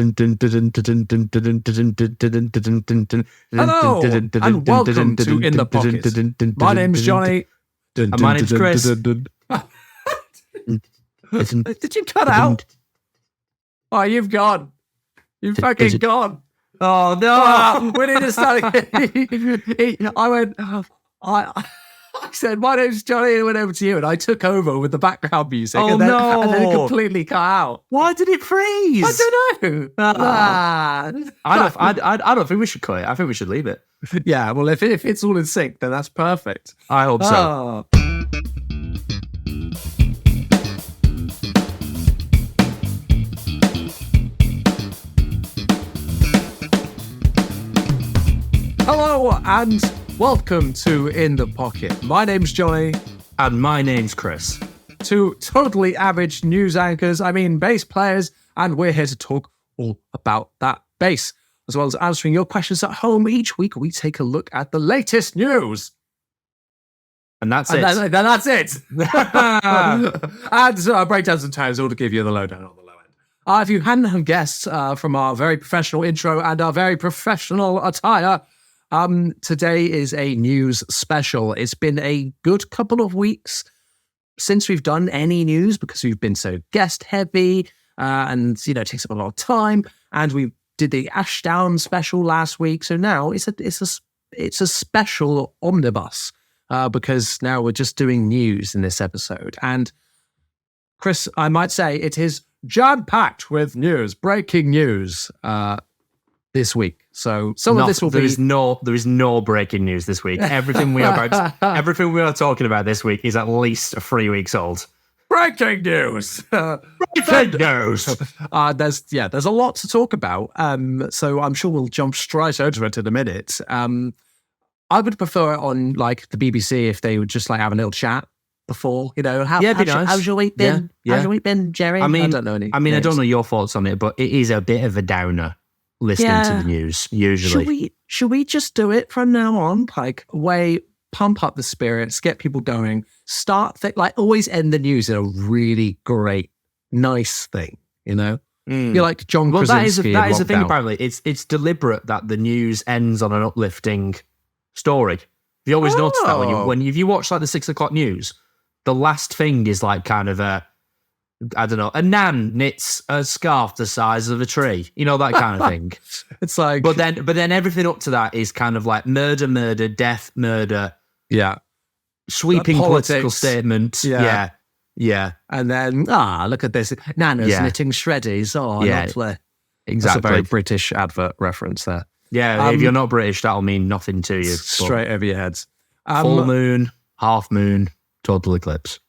Hello, and welcome to In the Pocket. My name's Jonny. And my name's Chris. Did you cut out? Oh, you've gone. You've fucking gone. Oh, no. We need to start again. I said, my name's Jonny, and went over to you, and I took over with the background music. Oh, and then, no. And then it completely cut out. Why did it freeze? I don't know. I don't think we should cut it. I think we should leave it. Yeah, well, if it's all in sync, then that's perfect. I hope so. Hello and welcome to In the Pocket. My name's Jonny. And my name's Chris. Two totally average news anchors, bass players, and we're here to talk all about that bass, as well as answering your questions at home. Each week we take a look at the latest news. And that's it. Then that's it. And breakdowns and times all to give you the lowdown on the low end. If you hadn't guessed from our very professional intro and our very professional attire, today is a news special. It's been a good couple of weeks since we've done any news because we've been so guest heavy and, it takes up a lot of time. And we did the Ashdown special last week. So now it's a special omnibus because now we're just doing news in this episode. And Chris, I might say it is jam-packed with news, breaking news this week. So of this will there is no breaking news this week. Everything we are talking about this week is at least 3 weeks old. Breaking news. Breaking news. There's a lot to talk about. So I'm sure we'll jump straight into it in a minute. I would prefer it on like the BBC if they would just like have a little chat before, how's your week been? Yeah. How's your week been, Jerry? I don't know any. I don't know your thoughts on it, but it is a bit of a downer listening to the news, usually. Should we just do it from now on? Like, pump up the spirits, get people going, always end the news in a really great, nice thing, You're like John Krasinski. That is the thing, apparently. It's deliberate that the news ends on an uplifting story. Have you always noticed that if you watch like the 6 o'clock news, the last thing is like kind of a nan knits a scarf the size of a tree, that kind of thing. It's like, but then everything up to that is kind of like murder, death, murder. Yeah. Sweeping political statements. Yeah. And then, look at this. Nana's knitting shreddies. Oh, yeah. Lovely. Exactly. That's a very British advert reference there. Yeah, if you're not British, that'll mean nothing to you. Straight over your heads. Full moon, half moon, total eclipse.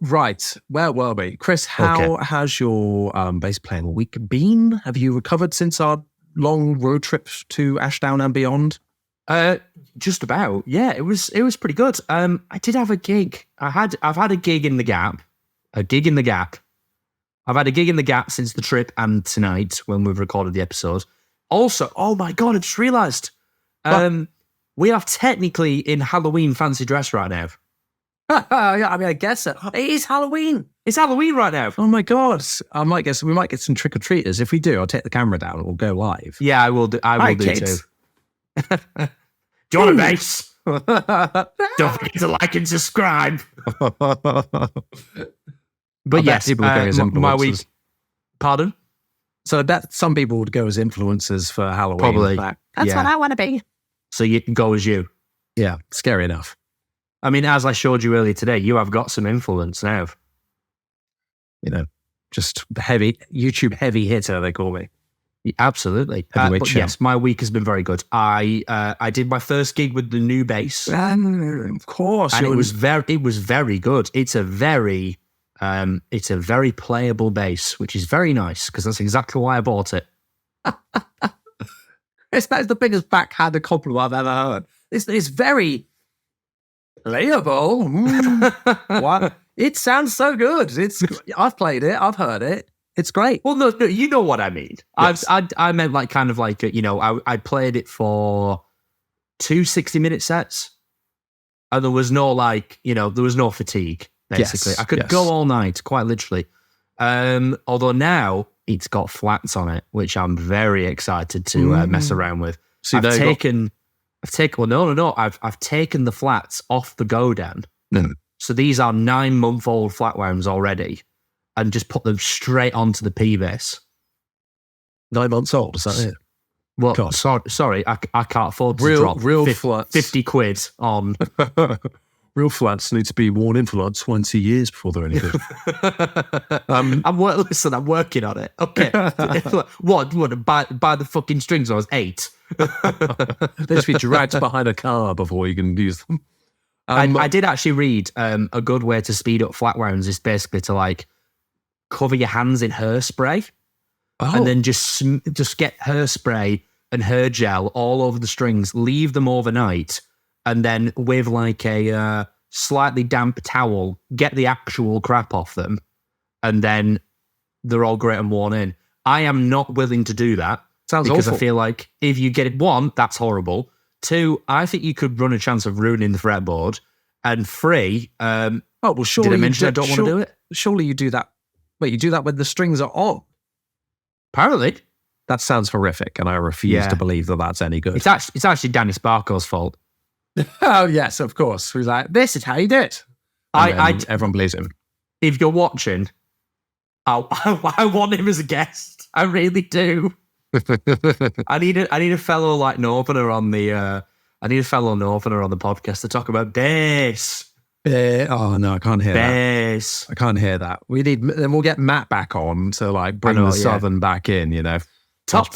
Right, where were we? Chris, how has your bass playing week been? Have you recovered since our long road trip to Ashdown and beyond? Just about. Yeah, it was pretty good. I did have a gig. I've had a gig in the gap. I've had a gig in the gap since the trip and tonight when we've recorded the episode. Also, oh my God, I just realised we are technically in Halloween fancy dress right now. I guess so. It is Halloween. It's Halloween right now. Oh my God. We might get some trick-or-treaters. If we do, I'll take the camera down and we'll go live. Yeah, I will do. I will do too. Do you want a bass? Don't forget to like and subscribe. But yes, people would go as influencers. My week. Pardon? So I bet some people would go as influencers for Halloween. Probably. That's what I want to be. So you can go as you. Yeah, scary enough. As I showed you earlier today, you have got some influence now. Just heavy, YouTube heavy hitter, they call me. Yeah, absolutely. But yes, my week has been very good. I did my first gig with the new bass. Of course. And it was very good. It's a very playable bass, which is very nice because that's exactly why I bought it. That's the biggest backhanded compliment I've ever heard. It's very playable. What? It sounds so good. I've played it. I've heard it. It's great. Well, no, you know what I mean. Yes. I meant like kind of like, I played it for 2 60-minute sets and there was no there was no fatigue, basically. Yes, I could go all night, quite literally. Although now it's got flats on it, which I'm very excited to mess around with. See, I've taken the flats off the go down. So these are 9-month-old flat wounds already, and just put them straight onto the P-bass. 9 months old, is that it? Well, sorry, I can't afford to drop flats. 50 quid on. Real flats need to be worn in for like 20 years before they're any good. I'm working on it. Okay. What? Buy the fucking strings when I was 8. They just be dragged behind a car before you can use them. I did actually read a good way to speed up flat wounds is basically to like cover your hands in hairspray. And then just get hairspray and hair gel all over the strings, leave them overnight, and then with like a slightly damp towel, get the actual crap off them, and then they're all great and worn in. I am not willing to do that. Sounds because awful. I feel like if you get it, 1, that's horrible. 2, I think you could run a chance of ruining the fretboard. And 3, surely did I mention I don't want to do it? Surely you do that. Wait, you do that when the strings are on? Apparently. That sounds horrific, and I refuse to believe that that's any good. It's actually Danny Sparko's fault. Oh, yes, of course. Who's like, this is how you do it. Everyone believes him. If you're watching, I want him as a guest. I really do. I need a fellow like Northerner on the podcast to talk about bass. Oh no, I can't hear bass. That. I can't hear that. Then we'll get Matt back on to like bring the Southern back in. You know, top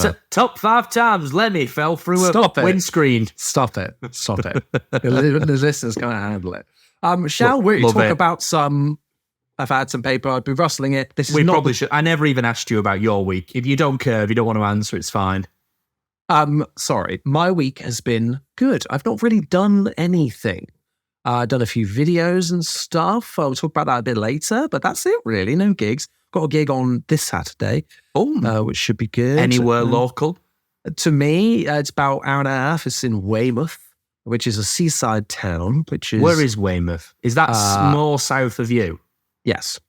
5 times Lemmy fell through a windscreen. Stop it. The listeners can't handle it. Shall we talk about some? I've had some paper. I'd be rustling it. We probably should. I never even asked you about your week. If you don't care, if you don't want to answer, it's fine. Sorry. My week has been good. I've not really done anything. I've done a few videos and stuff. I'll talk about that a bit later, but that's it really. No gigs. Got a gig on this Saturday, which should be good. Anywhere local? To me, it's about an hour and a half. It's in Weymouth, which is a seaside town. Where is Weymouth? Is that more south of you? Yes.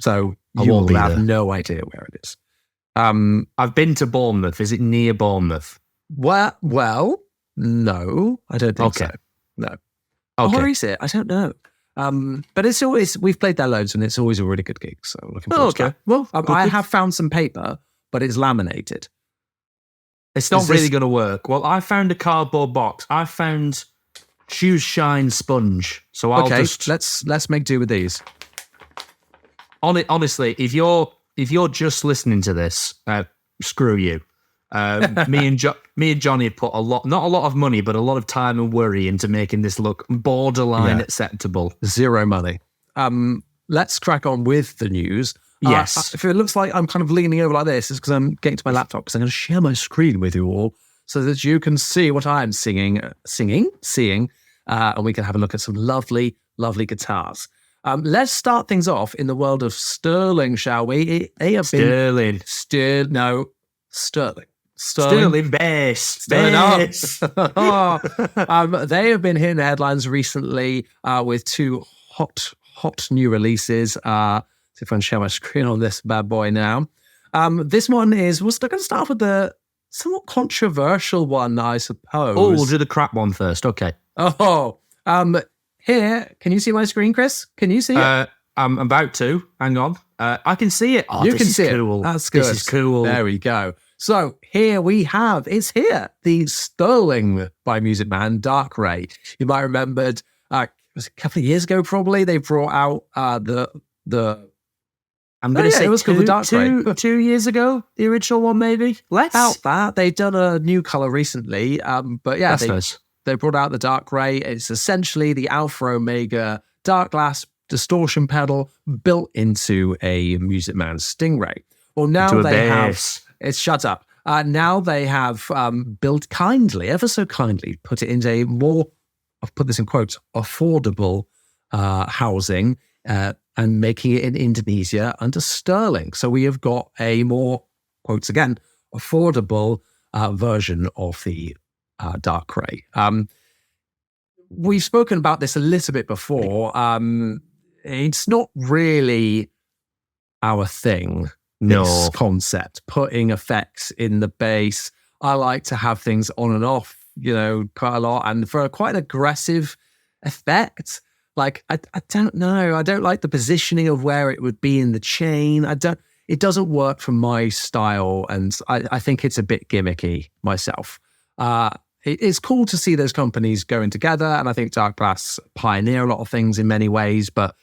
So you will have no idea where it is. I've been to Bournemouth. Is it near Bournemouth? Well, no, I don't think so. No. Okay. Or is it? I don't know. But it's always, we've played there loads and it's always a really good gig. So looking forward to that. Well, I have found some paper, but it's laminated. It's not really going to work. Well, I found a cardboard box. I found Shoes Shine sponge. So let's make do with these. Honestly, if you're just listening to this, screw you. Me and Johnny have put not a lot of money, but a lot of time and worry into making this look borderline acceptable. Zero money. Let's crack on with the news. Yes. If it looks like I'm kind of leaning over like this, it's because I'm getting to my laptop because I'm going to share my screen with you all so that you can see what I'm seeing, and we can have a look at some lovely, lovely guitars. Let's start things off in the world of Sterling, shall we? Sterling bass. They have been hitting headlines recently with 2 hot new releases. See if I can share my screen on this bad boy now. This one we're going to start with the somewhat controversial one, I suppose. Oh, we'll do the crap one first. Okay. Here, can you see my screen, Chris? Can you see it? I'm about to. Hang on. I can see it. You can see cool. it. That's good. This is cool. There we go. So here we have, the Sterling by Music Man, DarkRay. You might remember, it was a couple of years ago probably, they brought out the I'm going to say it was called the DarkRay. 2 years ago, the original one maybe? Less? About that. They've done a new colour recently, but yeah, nice. They brought out the DarkRay. It's essentially the Alpha Omega dark glass distortion pedal built into a Music Man Stingray. Well, now they have... Shut up. Now they have built ever so kindly, put it into a more, I've put this in quotes, affordable housing and making it in Indonesia under sterling. So we have got a more, quotes again, affordable version of the DarkRay. We've spoken about this a little bit before. It's not really our thing. No. This concept, putting effects in the bass. I like to have things on and off, quite a lot. And for quite an aggressive effect, like, I don't know. I don't like the positioning of where it would be in the chain. It doesn't work for my style. And I think it's a bit gimmicky myself. It's cool to see those companies going together. And I think DarkRay pioneer a lot of things in many ways, but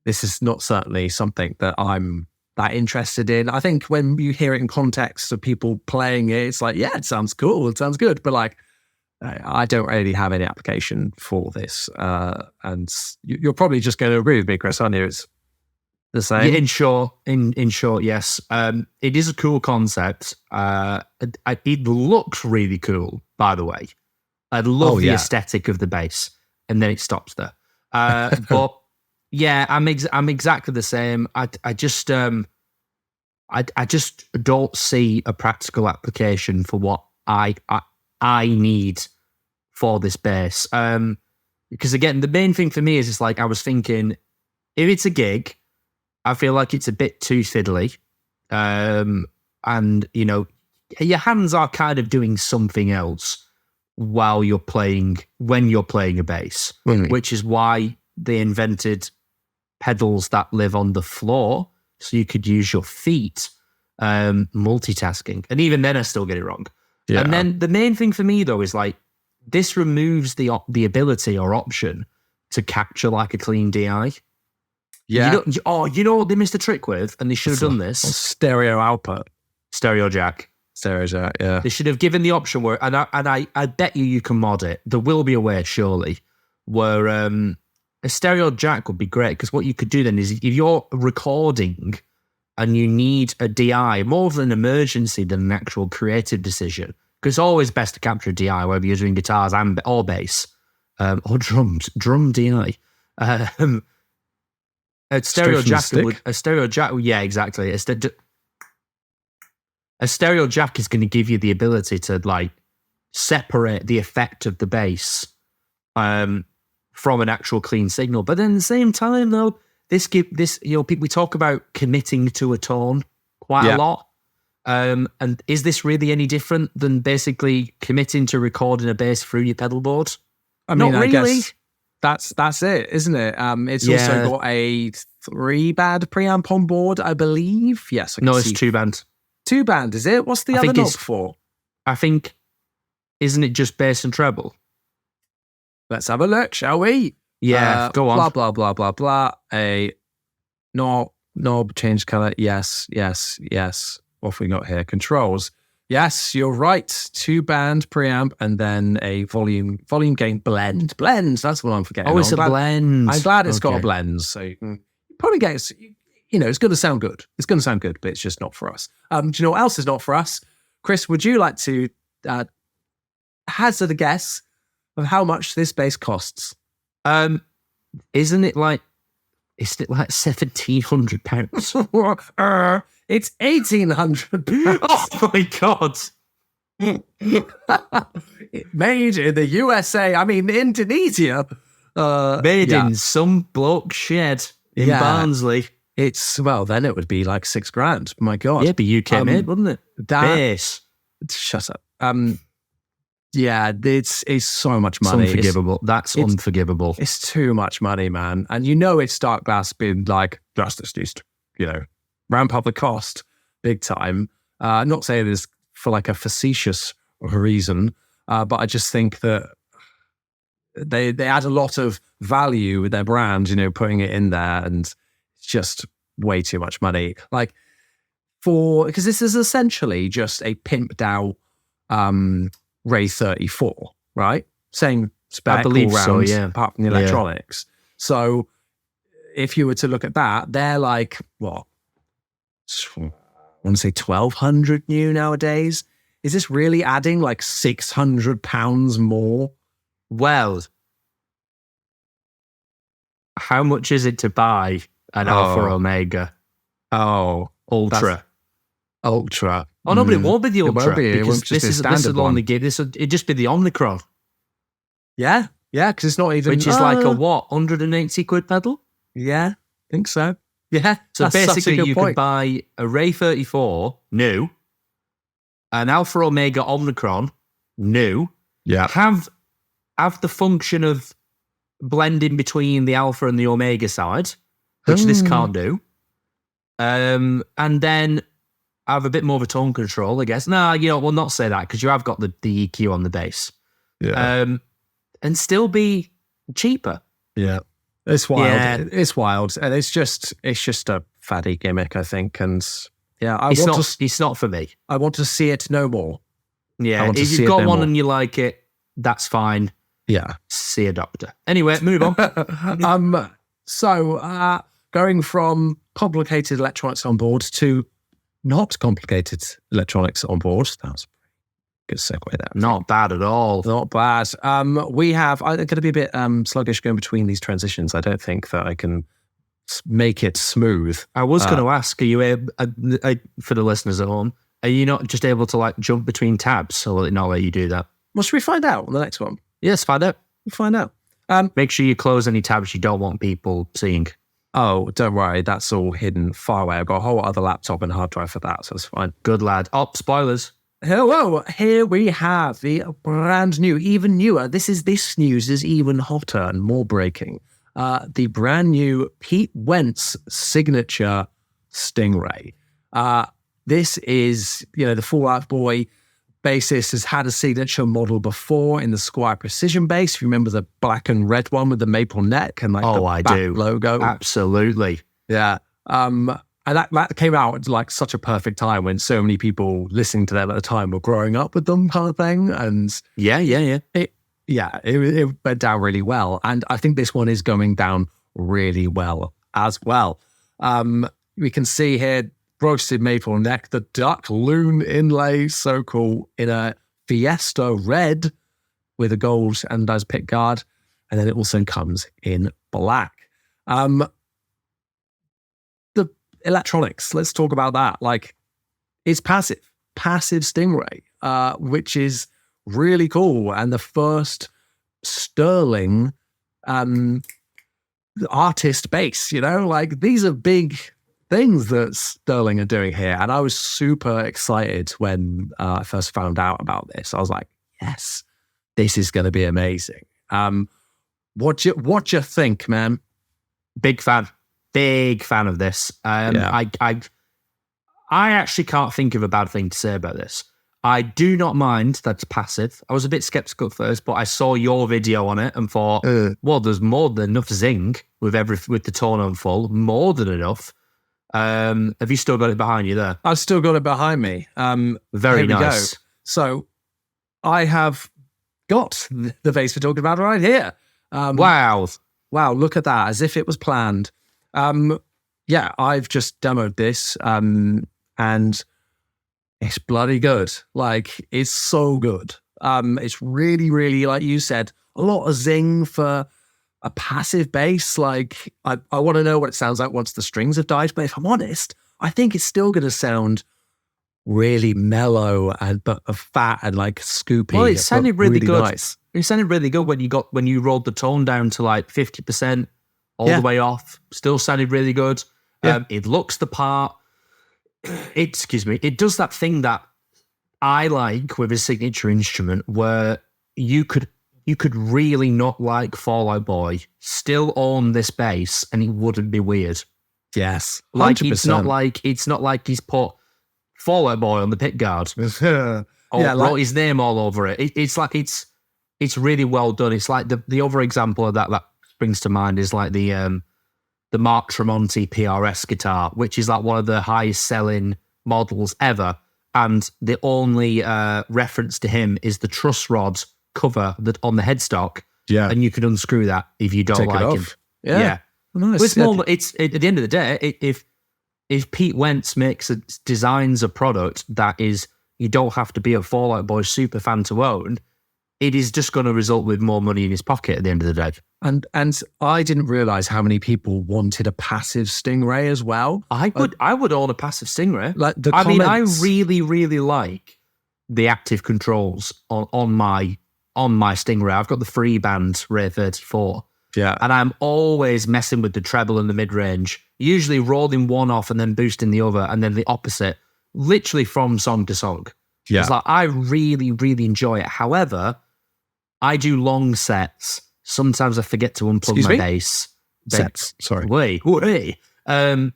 this is not certainly something that I'm that interested in. I think when you hear it in context of people playing it, it's like, yeah, it sounds cool, it sounds good, but like, I don't really have any application for this. And you're probably just going to agree with me, Chris, aren't you? It's the same. Yeah, in short, yes. It is a cool concept. It looks really cool, by the way. I love the aesthetic of the bass, and then it stops there. But yeah, I'm exactly the same. I just don't see a practical application for what I need for this bass. Because again, the main thing for me is, it's like, I was thinking, if it's a gig, I feel like it's a bit too fiddly. And your hands are kind of doing something else when you're playing a bass, which is why they invented pedals that live on the floor, so you could use your feet, multitasking. And even then I still get it wrong. Yeah. And then the main thing for me, though, is like, this removes the ability or option to capture like a clean DI. Yeah. You know what they missed a trick with, and they should have done this? Stereo output. Stereo jack, yeah. They should have given the option where, and I bet you can mod it. There will be a way, surely, where a stereo jack would be great, because what you could do then is, if you're recording and you need a DI, more of an emergency than an actual creative decision, because it's always best to capture a DI, whether you're doing guitars or bass, or drums, drum DI. A stereo jack, yeah, exactly. A stereo jack is going to give you the ability to like separate the effect of the bass from an actual clean signal. But then at the same time, though, we talk about committing to a tone quite a lot. And is this really any different than basically committing to recording a bass through your pedal board? I mean, I guess that's it, isn't it? It's also got a 3-band preamp on board, I believe. Yes. It's 2-band. 2-band, is it? What's the other knob for? I think, isn't it just bass and treble? Let's have a look, shall we? Yeah, go on. Blah, blah, blah, blah, blah. A knob, change color. Yes. What have we got here? Controls. Yes, you're right. 2-band preamp, and then a volume gain blend. Blends, that's what I'm forgetting. Oh, it's a blend. I'm glad it's got a blend. So you probably get, it's going to sound good. It's going to sound good, but it's just not for us. Do you know what else is not for us? Chris, would you like to hazard a guess of how much this bass costs? Isn't it like £1,700? It's £1,800. Oh my god! Made in the USA. I mean, Indonesia. Made in some bloke's shed in Barnsley. Then it would be like $6,000. My god. Yeah, it'd be UK made, wouldn't it? Bass. Shut up. It's so much money. It's unforgivable. That's unforgivable. It's too much money, man. And it's DarkRay been like, just least, ramp up the cost big time. Not saying this for like a facetious reason, but I just think that they add a lot of value with their brand, putting it in there, and it's just way too much money. Like because this is essentially just a pimped out Ray 34, right? Same spec, I believe all round, so, yeah. apart from the electronics. So if you were to look at that, they're like, what? I want to say 1,200 new nowadays. Is this really adding like £600 more? Well, how much is it to buy an Alpha Omega? Oh, Ultra. Ultra. Oh no, but it won't be the Ultra. Because this will only give it'd just be the Omnicron. Yeah, because it's not even, which is like a what, 180 quid pedal? Yeah, I think so. Yeah. So that's such a basically, good you point. could buy a Ray 34 new, an Alpha Omega Omicron new, Yeah. have the function of blending between the Alpha and the Omega side, which this can't do, and then have a bit more of a tone control, I guess. No, we'll not say that because you have got the EQ on the bass. Yeah. And still be cheaper. Yeah. It's wild. Yeah. It's wild. And it's just a fatty gimmick, I think. And yeah, It's not for me. I want to see it no more. Yeah. If you've got one and you like it, that's fine. Yeah. See a doctor. Anyway, move on. So going from complicated electronics on board to not complicated electronics on board. That was a good segue there. Not bad at all. Not bad. We have, I'm going to be a bit sluggish going between these transitions. I don't think that I can make it smooth. I was going to ask, are you able, for the listeners at home, are you not just able to like jump between tabs, or will it not let you do that? Well, should we find out on the next one? Yes, find out. We'll find out. Make sure you close any tabs you don't want people seeing. Oh, don't worry. That's all hidden far away. I've got a whole other laptop and hard drive for that, so it's fine. Good lad. Oh, spoilers. Hello, here we have the brand new, even newer. This news is even hotter and more breaking. The brand new Pete Wentz signature Stingray. This is, the Fall Out Boy bassist has had a signature model before in the Squire Precision bass. If you remember the black and red one with the maple neck and the back logo. Absolutely. Yeah. And that came out at like such a perfect time when so many people listening to them at the time were growing up with them, kind of thing. And it went down really well. And I think this one is going down really well as well. We can see here roasted maple neck, the duck loon inlay, so cool, in a Fiesta red with a gold anodized pick guard. And then it also comes in black. Electronics, let's talk about that. Like, it's passive Stingray, which is really cool, and the first sterling artist bass. Like, these are big things that Sterling are doing here, and I was super excited when I first found out about this. I was like, yes, this is going to be amazing. What you think, man? Big fan of this. I actually can't think of a bad thing to say about this. I do not mind that's passive. I was a bit skeptical at first, but I saw your video on it and thought, well, there's more than enough zing with the tone on full, more than enough. Have you still got it behind you there? I've still got it behind me. Very nice. Go. So I have got the bass we're talking about right here. Wow, look at that, as if it was planned. I've just demoed this, and it's bloody good. Like, it's so good. It's really, really, like you said, a lot of zing for a passive bass. Like, I want to know what it sounds like once the strings have died, but if I'm honest, I think it's still going to sound really mellow but fat and like scoopy. Well, it sounded really good. Nice. It sounded really good when you rolled the tone down to like 50%. The way off, still sounded really good. Yeah. It looks the part. It does that thing that I like with a signature instrument, where you could really not like Fall Out Boy, still own this bass, and it wouldn't be weird. Yes, 100%. Like it's not like he's put Fall Out Boy on the pick guard or wrote his name all over it. It's like it's really well done. It's like the other example of that springs to mind is like the Mark Tremonti PRS guitar, which is like one of the highest selling models ever, and the only reference to him is the truss rod cover that on the headstock. Yeah, and you can unscrew that if you don't like him. Yeah. Nice. It's at the end of the day, if Pete Wentz designs a product that is, you don't have to be a Fall Out Boy super fan to own, it is just going to result with more money in his pocket at the end of the day. And I didn't realize how many people wanted a passive Stingray as well. I would own a passive Stingray. I really, really like the active controls on my Stingray. I've got the free band Ray 34. Yeah. And I'm always messing with the treble and the mid-range, usually rolling one off and then boosting the other, and then the opposite, literally from song to song. Yeah. It's like, I really, really enjoy it. However, I do long sets. Sometimes I forget to unplug my bass. Sets, sorry. Wait. I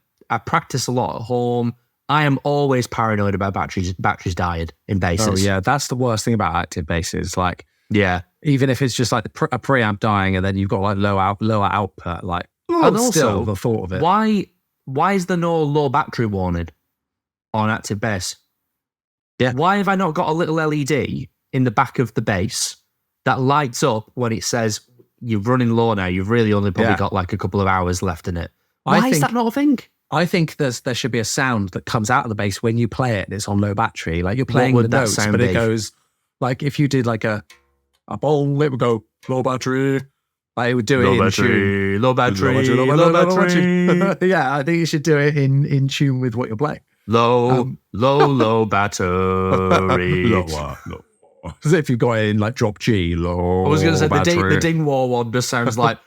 practice a lot at home. I am always paranoid about batteries dying in basses. Oh, yeah. That's the worst thing about active basses. Like, yeah. even if it's just like a preamp dying and then you've got like lower output, like, And still also, the thought of it. why is there no low battery warning on active bass? Yeah. Why have I not got a little LED in the back of the bass that lights up when it says you're running low now? You've really only probably got like a couple of hours left in it. Why is that not a thing? I think there should be a sound that comes out of the bass when you play it and it's on low battery. Like you're playing the notes, but it goes, like if you did like a bowl, it would go low battery. Like it would do it in tune. Low battery. Yeah, I think you should do it in tune with what you're playing. Low battery. Lower. As if you've got it in like drop G, low. I was going to say battery. the Dingwall one just sounds like.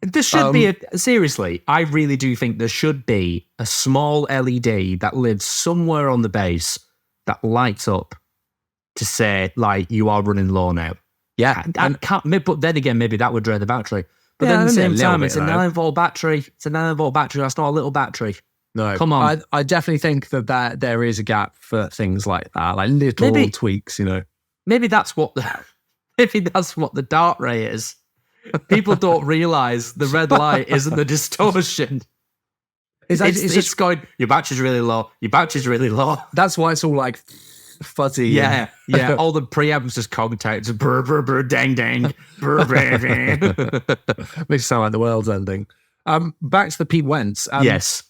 There should be seriously, I really do think there should be a small LED that lives somewhere on the bass that lights up to say, like, you are running low now. Yeah. But then again, maybe that would drain the battery. But then at the same time, it's a 9-volt battery. It's a 9-volt battery. That's not a little battery. No. Come on. I definitely think that there is a gap for things like that, like little tweaks, you know. Maybe that's what the DarkRay is. People don't realise the red light isn't the distortion. It's going, your battery's really low. Your battery's really low. That's why it's all like fuzzy. Yeah. All the preamps just contacts. Brr, brr, brr, dang, dang. Brr, brr, brr. Makes it sound like the world's ending. Back to the Pete Wentz. Yes.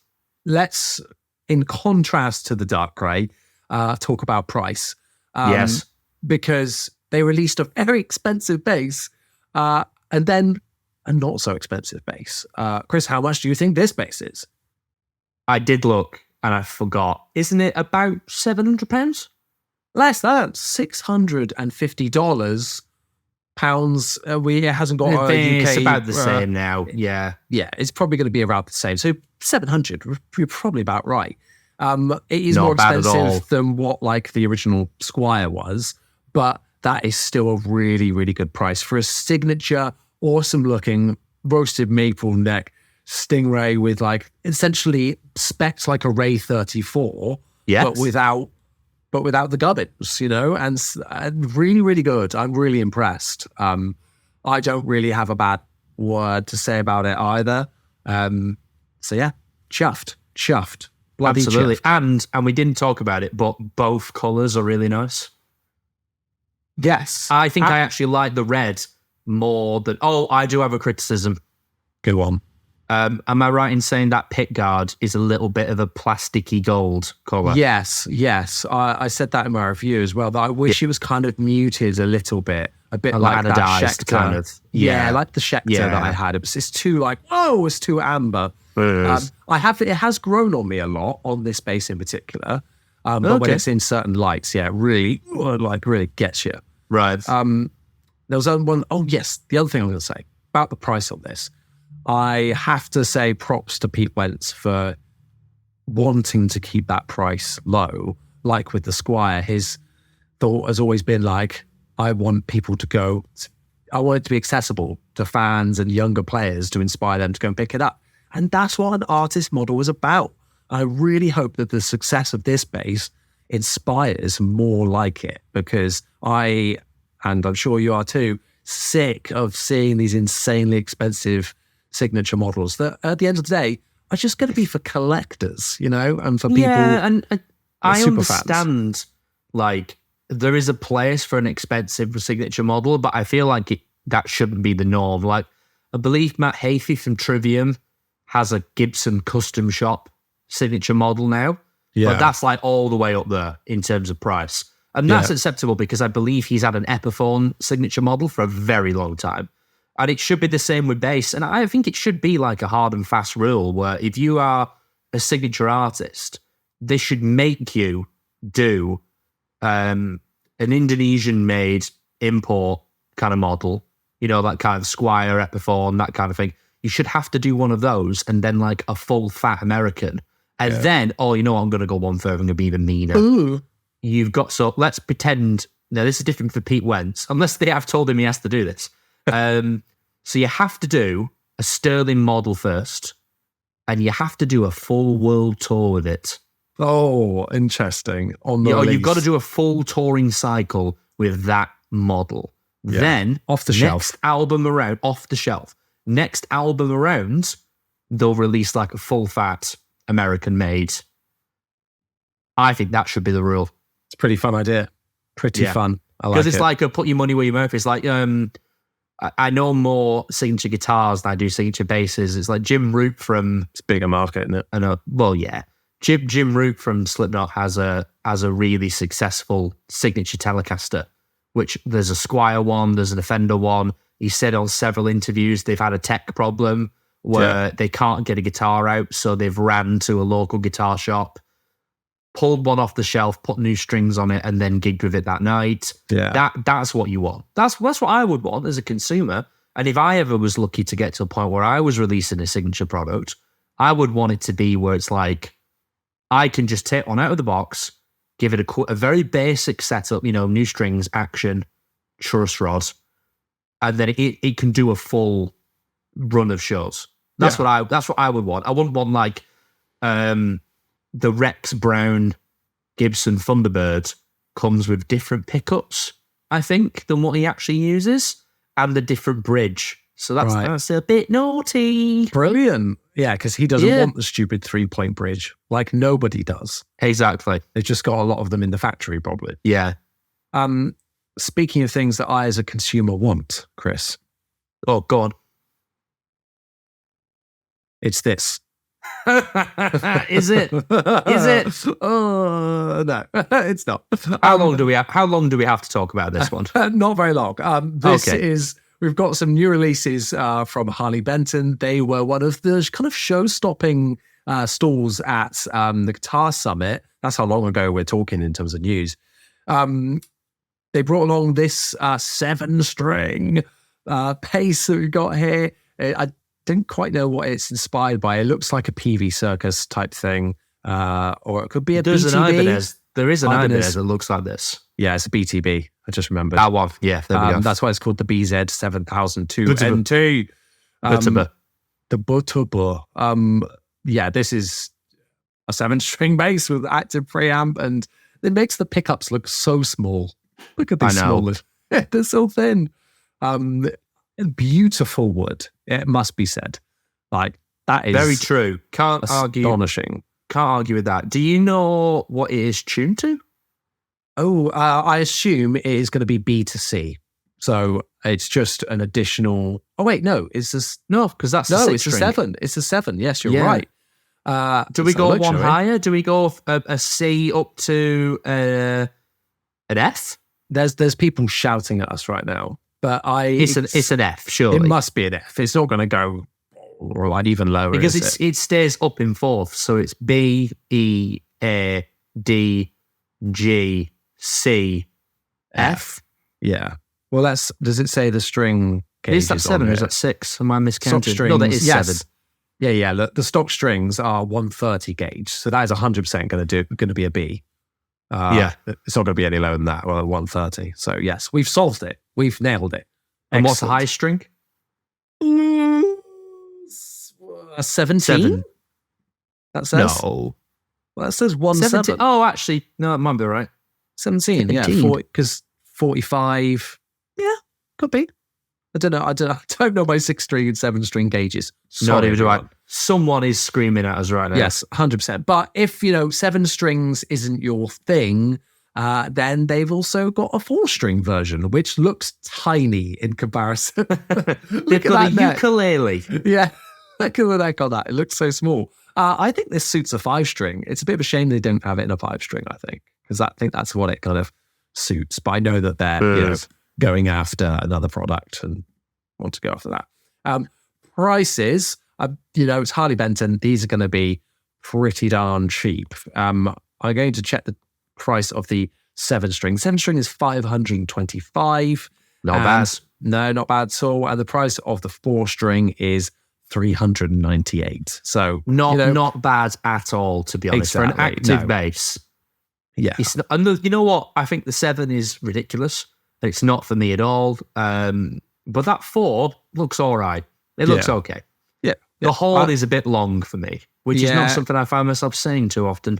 Let's, in contrast to the DarkRay, talk about price. Yes. Because they released a very expensive bass and then a not so expensive bass. Chris, how much do you think this bass is? I did look and I forgot. Isn't it about £700? Less than $650. It hasn't got a UK. It's about the same now. Yeah. Yeah, it's probably going to be around the same. So 700, you're probably about right. It is Not more bad at all. expensive than what like the original Squire was, but that is still a really, really good price for a signature, awesome looking roasted maple neck Stingray with like essentially specced like a Ray 34, but without the gubbins, you know, and really, really good. I'm really impressed. I don't really have a bad word to say about it either. So yeah, chuffed. Bloody absolutely. chuffed. And we didn't talk about it, but both colours are really nice. Yes. I think I actually like the red more than... Oh, I do have a criticism. Go on. Am I right in saying that pick guard is a little bit of a plasticky gold colour? Yes. I said that in my review as well, that I wish it was kind of muted a little bit. A bit like that Schecter. Kind of. Yeah, like the Schecter that I had. It's too like, it's too amber. It has grown on me a lot, on this bass in particular. But when it's in certain lights, it really gets you. Right. There was one. Oh, yes. The other thing I'm going to say about the price on this, I have to say props to Pete Wentz for wanting to keep that price low. Like with the Squire, his thought has always been like, I want people to go, I want it to be accessible to fans and younger players to inspire them to go and pick it up. And that's what an artist model was about. I really hope that the success of this bass inspires more like it, because and I'm sure you are too, sick of seeing these insanely expensive signature models that at the end of the day are just going to be for collectors, you know, and for people. Yeah, and I understand, fans. like, there is a place for an expensive signature model, but I feel like that shouldn't be the norm. Like, I believe Matt Hafey from Trivium has a Gibson custom shop signature model now. Yeah. But that's like all the way up there in terms of price. And that's acceptable because I believe he's had an Epiphone signature model for a very long time. And it should be the same with bass. And I think it should be like a hard and fast rule where if you are a signature artist, they should make you do an Indonesian-made import kind of model, that kind of Squire, Epiphone, that kind of thing. You should have to do one of those and then like a full fat American. And then, I'm going to go one further. I'm going to be even meaner. Ooh. So let's pretend, now this is different for Pete Wentz, unless they have told him he has to do this. So you have to do a Sterling model first, and you have to do a full world tour with it. Oh, interesting. You've got to do a full touring cycle with that model. Yeah. Then, off the shelf. Next album around, they'll release like a full fat American made. I think that should be the rule. It's a pretty fun idea. Pretty fun. Because it's like a put your money where your mouth is. Like, I know more signature guitars than I do signature basses. It's like Jim Root from... It's a bigger market, isn't it? I know. Well, yeah. Jim Root from Slipknot has a really successful signature Telecaster, which there's a Squire one, there's a Fender one. He said on several interviews they've had a tech problem where they can't get a guitar out, so they've ran to a local guitar shop, pulled one off the shelf, put new strings on it, and then gigged with it that night. Yeah. That's what you want. That's what I would want as a consumer. And if I ever was lucky to get to a point where I was releasing a signature product, I would want it to be where it's like, I can just take one out of the box, give it a very basic setup, new strings, action, truss rod, and then it can do a full run of shows. That's what I would want. I wouldn't want like the Rex Brown Gibson Thunderbird comes with different pickups, I think, than what he actually uses, and the different bridge. So that's a bit naughty. Brilliant. Yeah, because he doesn't want the stupid 3-point bridge. Like nobody does. Exactly. They've just got a lot of them in the factory, probably. Yeah. Speaking of things that I as a consumer want, Chris. Oh, go on. It's this. Is it? Is it? No, it's not. How long do we have to talk about this one? Not very long. We've got some new releases from Harley Benton. They were one of the kind of show-stopping stalls at the Guitar Summit. That's how long ago we're talking in terms of news. They brought along this 7-string bass that we've got here. I didn't quite know what it's inspired by. It looks like a PV Circus type thing, or it could be a BTB. There is an Ibanez that looks like this. Yeah, it's a BTB. I just remembered. That one. Yeah, there we go. That's why it's called the BZ7002 NT. The Butterber. Yeah, this is a 7-string bass with active preamp, and it makes the pickups look so small. Look at these small. They're so thin. Beautiful wood, it must be said. Like, that is very true. Can't astonishing. Can't argue with that. Do you know what it is tuned to? Oh, I assume it is going to be B to C. So it's just an additional. Oh wait, no, it's just because that's it's a 7. It's a 7. Yes, you're right. Do we go one higher? Do we go a C up to an F? There's people shouting at us right now, but it's an F. Surely it must be an F. It's not going to go like even lower because it stays up in fourth. So it's B, E, A, D, G, C, F. Yeah. Well, does it say the string gauge? Is that 7 or is that 6? Am I miscounting? Strings, No, that is 7. Yeah. Look, the stock strings are 130 gauge, so that is 100% going to be a B. It's not going to be any lower than that. Well, 130. So yes, we've solved it. We've nailed it. And what's the highest string? A 17. 7. That says no. Well, that says 17. Oh, actually, no, it might be right. 17. Yeah, because 45. Yeah, could be. I don't know. I don't know my 6-string and 7-string gauges. Not even right. Someone is screaming at us right now. Yes, 100%. But if 7 strings isn't your thing, then they've also got a 4-string version, which looks tiny in comparison. They've got a ukulele. Yeah, look at the neck on that. It looks so small. I think this suits a 5-string. It's a bit of a shame they don't have it in a 5-string, I think, because I think that's what it kind of suits. But I know that they're going after another product and want to go after that. Prices, it's Harley Benton. These are going to be pretty darn cheap. I'm going to check the price of the 7-string. 7-string is $525. Not bad. No, not bad at all. And the price of the 4-string is $398. So not bad at all, to be honest. For an active bass. Yeah. It's not, and you know what? I think the 7 is ridiculous. It's not for me at all. But that 4 looks all right. It looks okay. Yeah. The horn is a bit long for me, which is not something I find myself saying too often.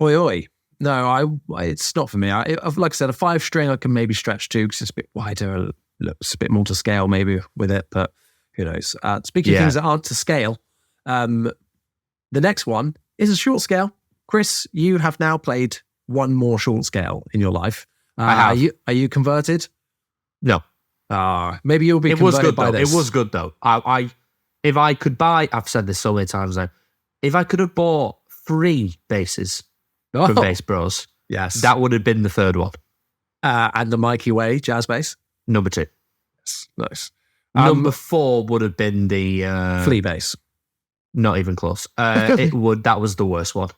Oi, oi. No, it's not for me. Like I said, a 5-string I can maybe stretch to because it's a bit wider, looks a bit more to scale maybe with it, but who knows. Speaking of things that aren't to scale, the next one is a short scale. Chris, you have now played one more short scale in your life. I have. Are you converted? No. Maybe you'll be converted by this. It was good though. If I could buy, I've said this so many times now, if I could have bought 3 basses from Bass Bros, yes, that would have been the 3rd one. And the Mikey Way jazz bass? Number 2. Yes, nice. Number 4 would have been the... Flea bass. Not even close. That was the worst one.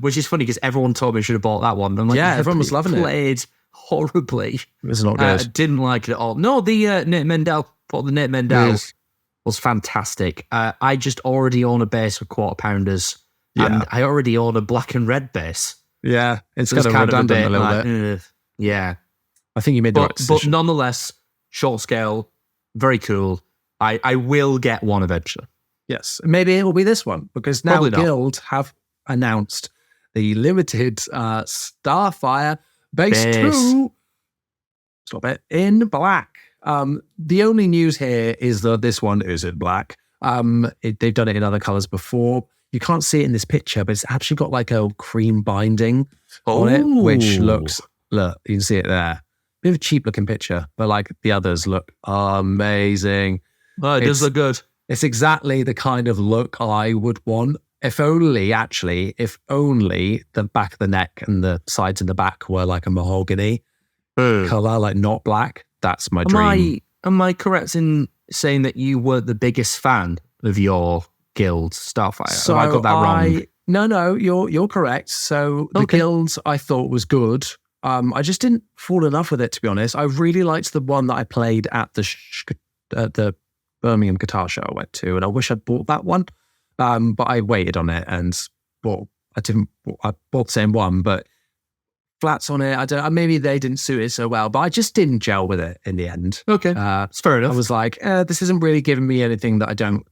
Which is funny because everyone told me I should have bought that one. I'm like, everyone was loving it. Played horribly. It was not good. I didn't like it at all. No, the Nate Mendel. Thought the Nate Mendel was fantastic. I just already own a bass with quarter pounders, and I already own a black and red bass. Yeah, it's kind of redundant a little bit. Yeah, I think you made the right decision. But nonetheless, short scale, very cool. I will get one eventually. Yes, maybe it will be this one because now Guild have announced the limited Starfire Bass 2. Stop it. In black. The only news here is that this one is in black. They've done it in other colors before. You can't see it in this picture, but it's actually got like a cream binding on it, which looks, look, you can see it there. Bit of a cheap looking picture, but like the others look amazing. Oh, it does look good. It's exactly the kind of look I would want. If only the back of the neck and the sides and the back were like a mahogany color, like not black. That's my dream. Am I correct in saying that you were the biggest fan of your Guild Starfire? So have I got that wrong? No, you're correct. So the Guild I thought was good. I just didn't fall in love with it, to be honest. I really liked the one that I played at the Birmingham guitar show I went to, and I wish I'd bought that one. But I waited on it and I bought the same one, but flats on it. Maybe they didn't suit it so well, but I just didn't gel with it in the end. Okay. It's fair enough. I was like, this isn't really giving me anything that I don't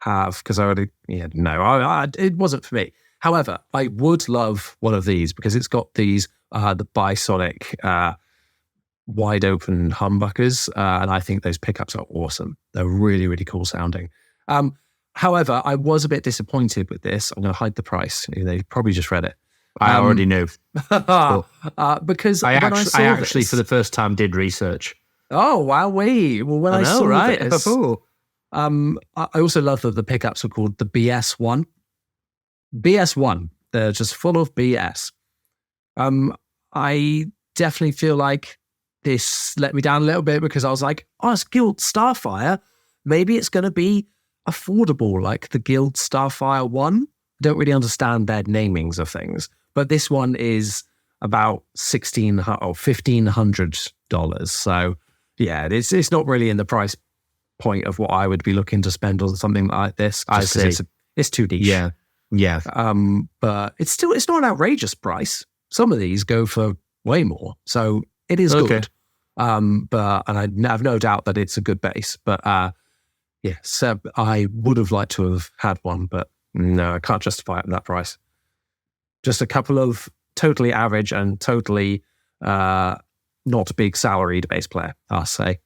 have because I already, it wasn't for me. However, I would love one of these because it's got these, the bisonic, wide open humbuckers, and I think those pickups are awesome. They're really, really cool sounding. However, I was a bit disappointed with this. I'm going to hide the price. They probably just read it. I already knew. Because I actually for the first time did research. Oh, wow. Well, when I saw this, I also love that the pickups are called the BS1. BS1. They're just full of BS. I definitely feel like this let me down a little bit because I was like, it's Guild Starfire. Maybe it's going to be affordable like the Guild Starfire 1. I don't really understand their namings of things, but this one is about $1,500. So yeah, it's not really in the price point of what I would be looking to spend on something like this. I see. It's too niche. Yeah. But it's not an outrageous price. Some of these go for way more, so it is good. And I have no doubt that it's a good bass. But so I would have liked to have had one, but no, I can't justify it at that price. Just a couple of totally average and totally not big salaried bass player, I'll say.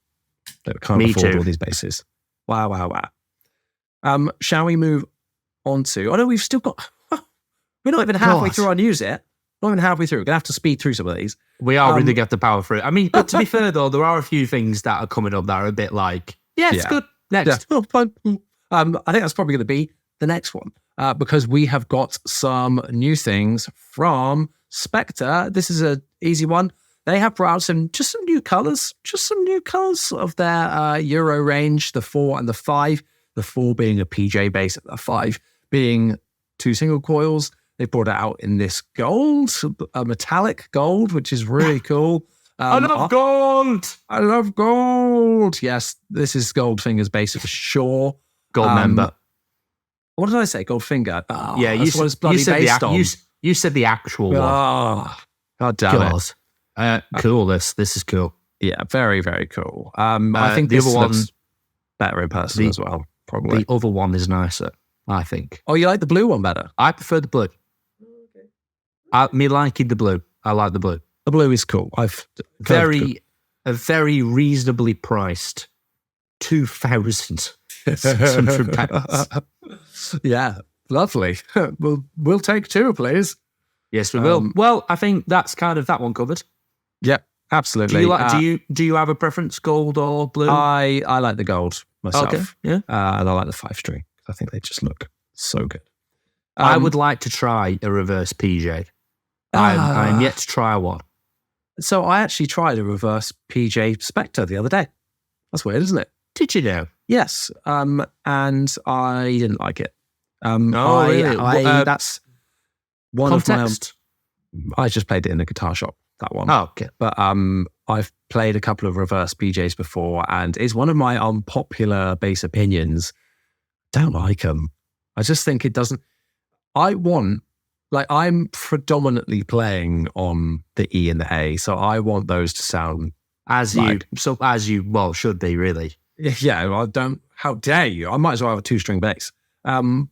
That can't afford all these basses. Wow. Shall we move on to... Oh, no, we've still got... We're not even halfway through our news yet. Not even halfway through. We're going to have to speed through some of these. We are really going to have to power through. I mean, but to be fair, though, there are a few things that are coming up that are a bit like, it's good. Next. Yeah. Oh, fine. I think that's probably going to be the next one because we have got some new things from Specter. This is an easy one. They have brought out some new colors of their Euro range, the 4 and the 5. The 4 being a PJ bass, the 5 being 2 single coils. They brought it out in this gold, a metallic gold, which is really cool. I love gold. I love gold. Yes, this is Goldfinger's bass for sure. Gold member. What did I say? Goldfinger. Oh, Yeah, that's what it's bloody based on. You said the actual one. Oh, God damn it. Cool. This is cool. Yeah, very, very cool. I think the this other one looks better in person as well, probably. The other one is nicer, I think. Oh, you like the blue one better? I prefer the blue. Me liking the blue. I like the blue. The blue is cool. A very reasonably priced £2,600. Yeah, lovely. We'll take two, please. Yes, we will. Well, I think that's kind of that one covered. Yeah, absolutely. Do you have a preference, gold or blue? I like the gold myself. Okay, yeah. And I like the 5-string. I think they just look so good. I would like to try a reverse PJ. I'm yet to try one. So I actually tried a reverse PJ Specter the other day. That's weird, isn't it? Did you know? Yes. And I didn't like it. Really? That's one Context? of my... I just played it in the guitar shop, that one. Oh, okay. But I've played a couple of reverse PJs before, and it's one of my unpopular bass opinions. Don't like them. I just think it doesn't... I'm predominantly playing on the E and the A, so I want those to sound as you should be, really. Yeah, well, how dare you? I might as well have a 2-string bass. I don't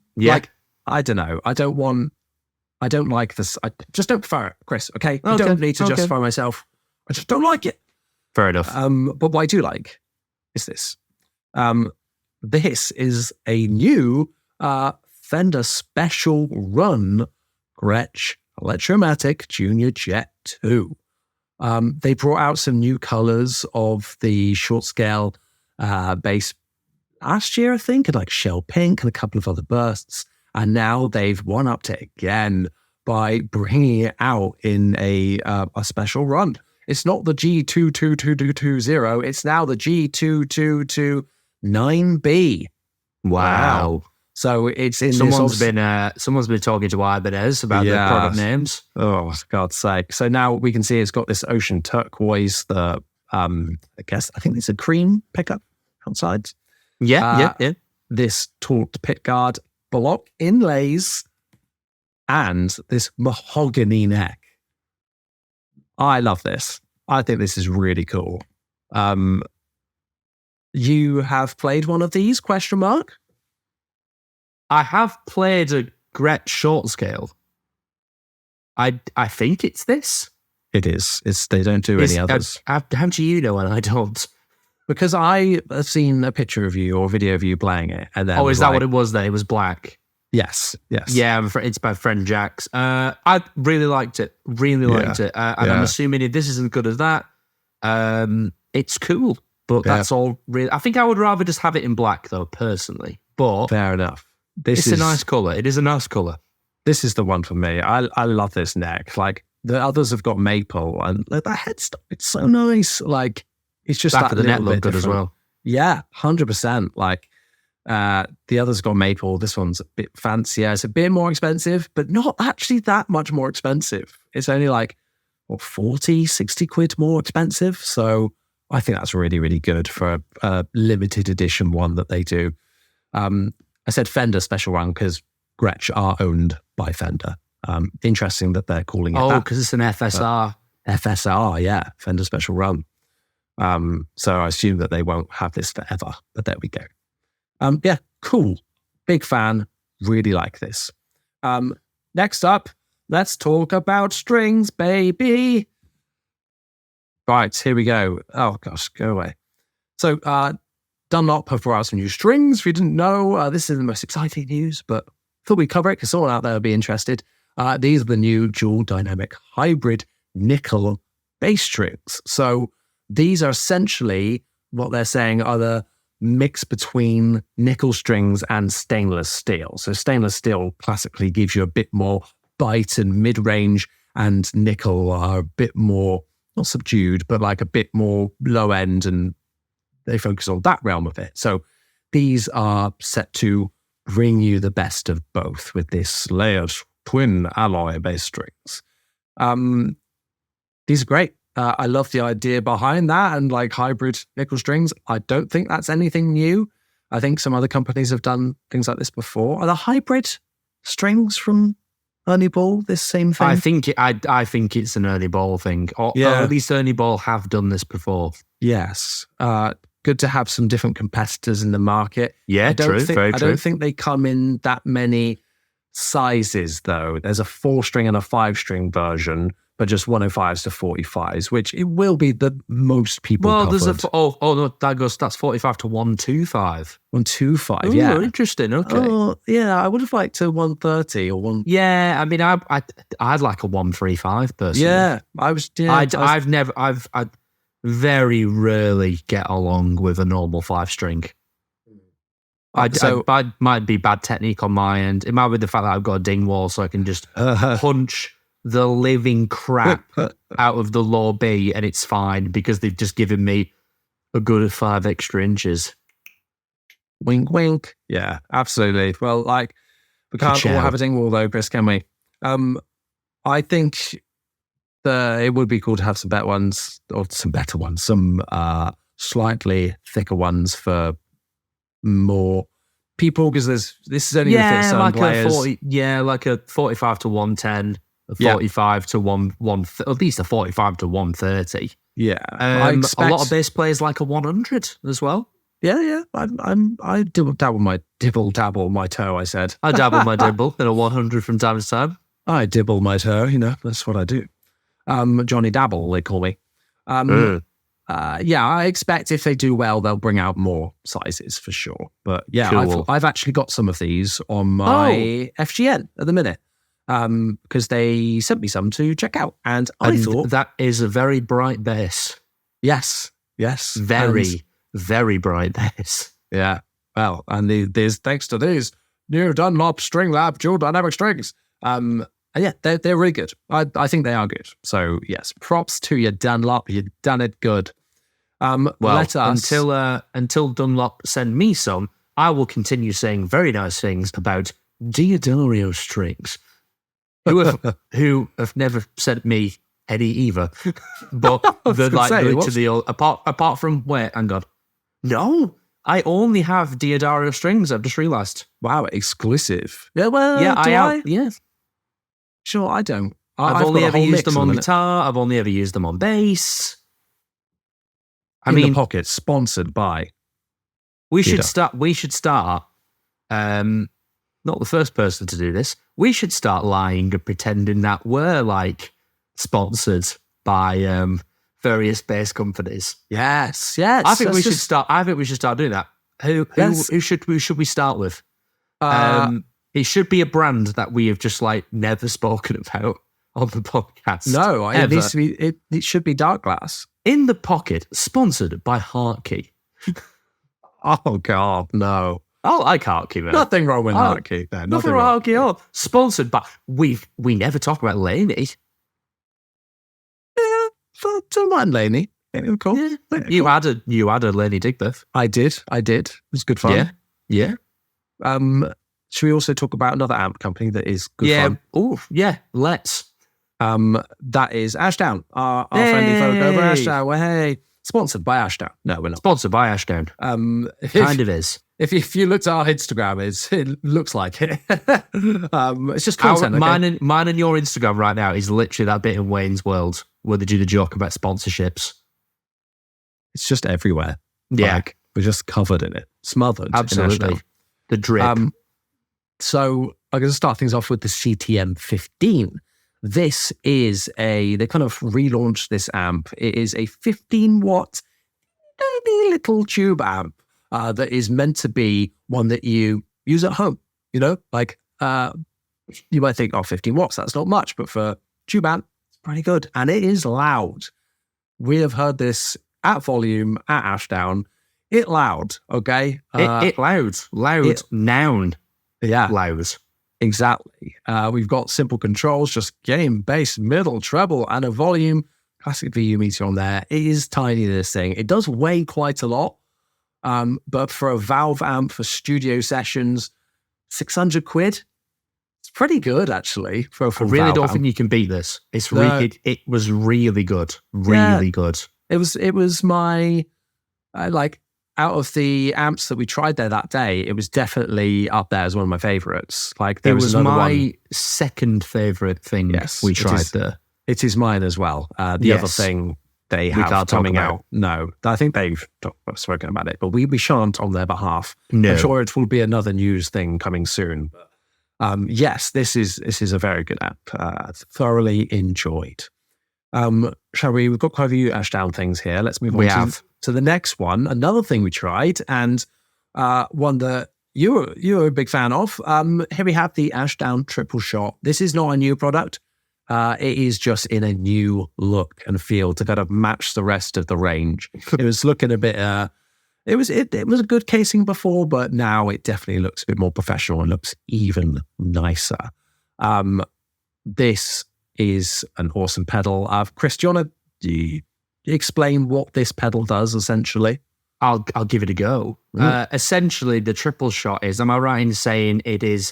know. I don't like this. I just don't prefer it, Chris, okay? You don't need to justify myself. I just don't like it. Fair enough. But what I do like is this. This is a new Fender Special Run Gretch Electromatic Junior Jet 2. They brought out some new colors of the short scale bass last year, I think, and like shell pink and a couple of other bursts. And now they've one-upped it again by bringing it out in a special run. It's not the G22220. It's now the G2229B. Wow. So it's in someone's been talking to Ibanez about the product names. Oh, for God's sake. So now we can see it's got this ocean turquoise, I think it's a cream pickup outside. Yeah. This taut pick guard block inlays and this mahogany neck. I love this. I think this is really cool. You have played one of these, ? I have played a Gretsch short scale. I think it's this. It is. They don't do any others. How do you know and I don't? Because I have seen a picture of you or video of you playing it. And then is that what it was then? It was black. Yes. Yeah, it's my friend Jack's. I really liked it. And I'm assuming if this isn't good as that, it's cool. But that's all really... I think I would rather just have it in black, though, personally. But... Fair enough. It's a nice colour. It is a nice colour. This is the one for me. I love this neck. Like, the others have got maple, and like, that headstock, it's so nice. Like, it's just back that of the neck look good different. as well. Yeah, 100%. Like, the others got maple. This one's a bit fancier. It's a bit more expensive, but not actually that much more expensive. It's only like, 40, 60 quid more expensive. So I think that's really, really good for a limited edition one that they do. I said Fender special run because Gretsch are owned by Fender. Interesting that they're calling it that. Oh, because it's an FSR. FSR, yeah. Fender special run. So I assume that they won't have this forever, but there we go. Yeah, cool. Big fan. Really like this. Next up, let's talk about strings, baby. Right, here we go. Oh, gosh, go away. So, Dunlop have brought out some new strings. If you didn't know, this is the most exciting news, but thought we'd cover it because someone out there would be interested. These are the new dual dynamic hybrid nickel bass strings. So these are essentially what they're saying are the mix between nickel strings and stainless steel. So stainless steel classically gives you a bit more bite and mid-range, and nickel are a bit more, not subdued, but like a bit more low end, and they focus on that realm of it. So these are set to bring you the best of both with this layered twin alloy bass strings. These are great. I love the idea behind that and like hybrid nickel strings. I don't think that's anything new. I think some other companies have done things like this before. Are the hybrid strings from Ernie Ball this same thing? I think it's an Ernie Ball thing. Or at least Ernie Ball have done this before. Yes. Good to have some different competitors in the market. Yeah, very true. I don't think they come in that many sizes, though. There's a 4-string and a 5-string version, but just 105s to 45s, which it will be the most people covered. There's that's 45 to 125. 125, Ooh, yeah. Interesting, okay. Oh, yeah, I would have liked a 130 or one. Yeah, I mean, I'd like a 135 personally. Yeah, I very rarely get along with a normal 5-string. Might be bad technique on my end. It might be the fact that I've got a ding wall so I can just punch the living crap out of the low B and it's fine because they've just given me a good 5 extra inches. Wink, wink. Yeah, absolutely. Well, like, we can't all have a ding wall though, Chris, can we? I think it would be cool to have some better ones, or some better ones, some slightly thicker ones for more people, because this is only going to fit some players. Like a 45 to 110, a 45 to 1, at least a 45 to 130. Yeah, a lot of bass players like a 100 as well. Yeah. I dabble my toe. I said I dabble my dibble in a 100 from time to time. I dibble my toe. That's what I do. Jonny Dibble, they call me. I expect if they do well, they'll bring out more sizes for sure. But yeah, cool. I've actually got some of these on my FGN at the minute because they sent me some to check out. And I thought that is a very bright bass. Yes. Very bright bass. Yeah. Well, and there's thanks to these new Dunlop String Lab dual dynamic strings. And yeah, they're really good. I think they are good. So yes, props to you, Dunlop. You've done it good. Until Dunlop send me some, I will continue saying very nice things about Diodario strings, who have never sent me any either. But apart from where? Hang on. No, I only have Diodario strings. I've just realised. Wow, exclusive. Yeah, well, I? Yeah. Sure, I don't. I've only ever used them on guitar. I've only ever used them on bass. In the pocket, sponsored by. We should start. Not the first person to do this. We should start lying and pretending that we're like sponsored by various bass companies. Yes. I think we should start doing that. Who should we start with? It should be a brand that we have just like never spoken about on the podcast. No, it needs to be. It should be Dark Glass. In the Pocket, sponsored by Hartkey. Oh God, no! I like Hartkey, man. Nothing wrong with Hartkey. Nothing wrong with Hartkey. Sponsored by. We never talk about Laney. Yeah, don't mind Laney. Cool. Yeah. You had a Laney Digbeth. I did. It was good fun. Yeah. Should we also talk about another amp company that is good fun? Oh, yeah. Let's. That is Ashdown, our friendly folk over Ashdown. Well, hey, sponsored by Ashdown. No, we're not. Sponsored by Ashdown. Kind of is. If you looked at our Instagram, it looks like it. It's just content. Mine and your Instagram right now is literally that bit in Wayne's World where they do the joke about sponsorships. It's just everywhere. Yeah. Like, we're just covered in it. Smothered. Absolutely. The drip. So I'm going to start things off with the CTM 15. This is they kind of relaunched this amp. It is a 15-watt, tiny little tube amp that is meant to be one that you use at home. Like you might think, 15 watts, that's not much, but for tube amp, it's pretty good. And it is loud. We have heard this at volume at Ashdown. It loud, okay? It loud, noun. Yeah. Loud. Exactly. We've got simple controls, just gain, bass, middle, treble, and a volume. Classic VU meter on there. It is tiny, this thing. It does weigh quite a lot. But for a valve amp for studio sessions, 600 quid. It's pretty good actually for a I full really valve don't amp. think you can beat this. It's it was really good, Yeah. good. It was my like out of the amps that we tried there that day, it was definitely up there as one of my favorites. Like there It was was another my one. second favorite thing we tried there. It is mine as well. The other thing they have can't talk coming about. out, no, I think they've spoken about it, but we shan't on their behalf. No. I'm sure it will be another news thing coming soon. But yes, this is a very good app. Thoroughly enjoyed. Shall we? We've got quite a few Ashdown things here. Let's move on to the next one. Another thing we tried, and one that you're a big fan of. Here we have the Ashdown Triple Shot. This is not a new product. It is just in a new look and feel to kind of match the rest of the range. It was looking a bit. It was a good casing before, but now it definitely looks a bit more professional and looks even nicer. This is an awesome pedal. Chris, do you want to explain what this pedal does essentially? I'll give it a go. Essentially, the Triple Shot is, am I right in saying it is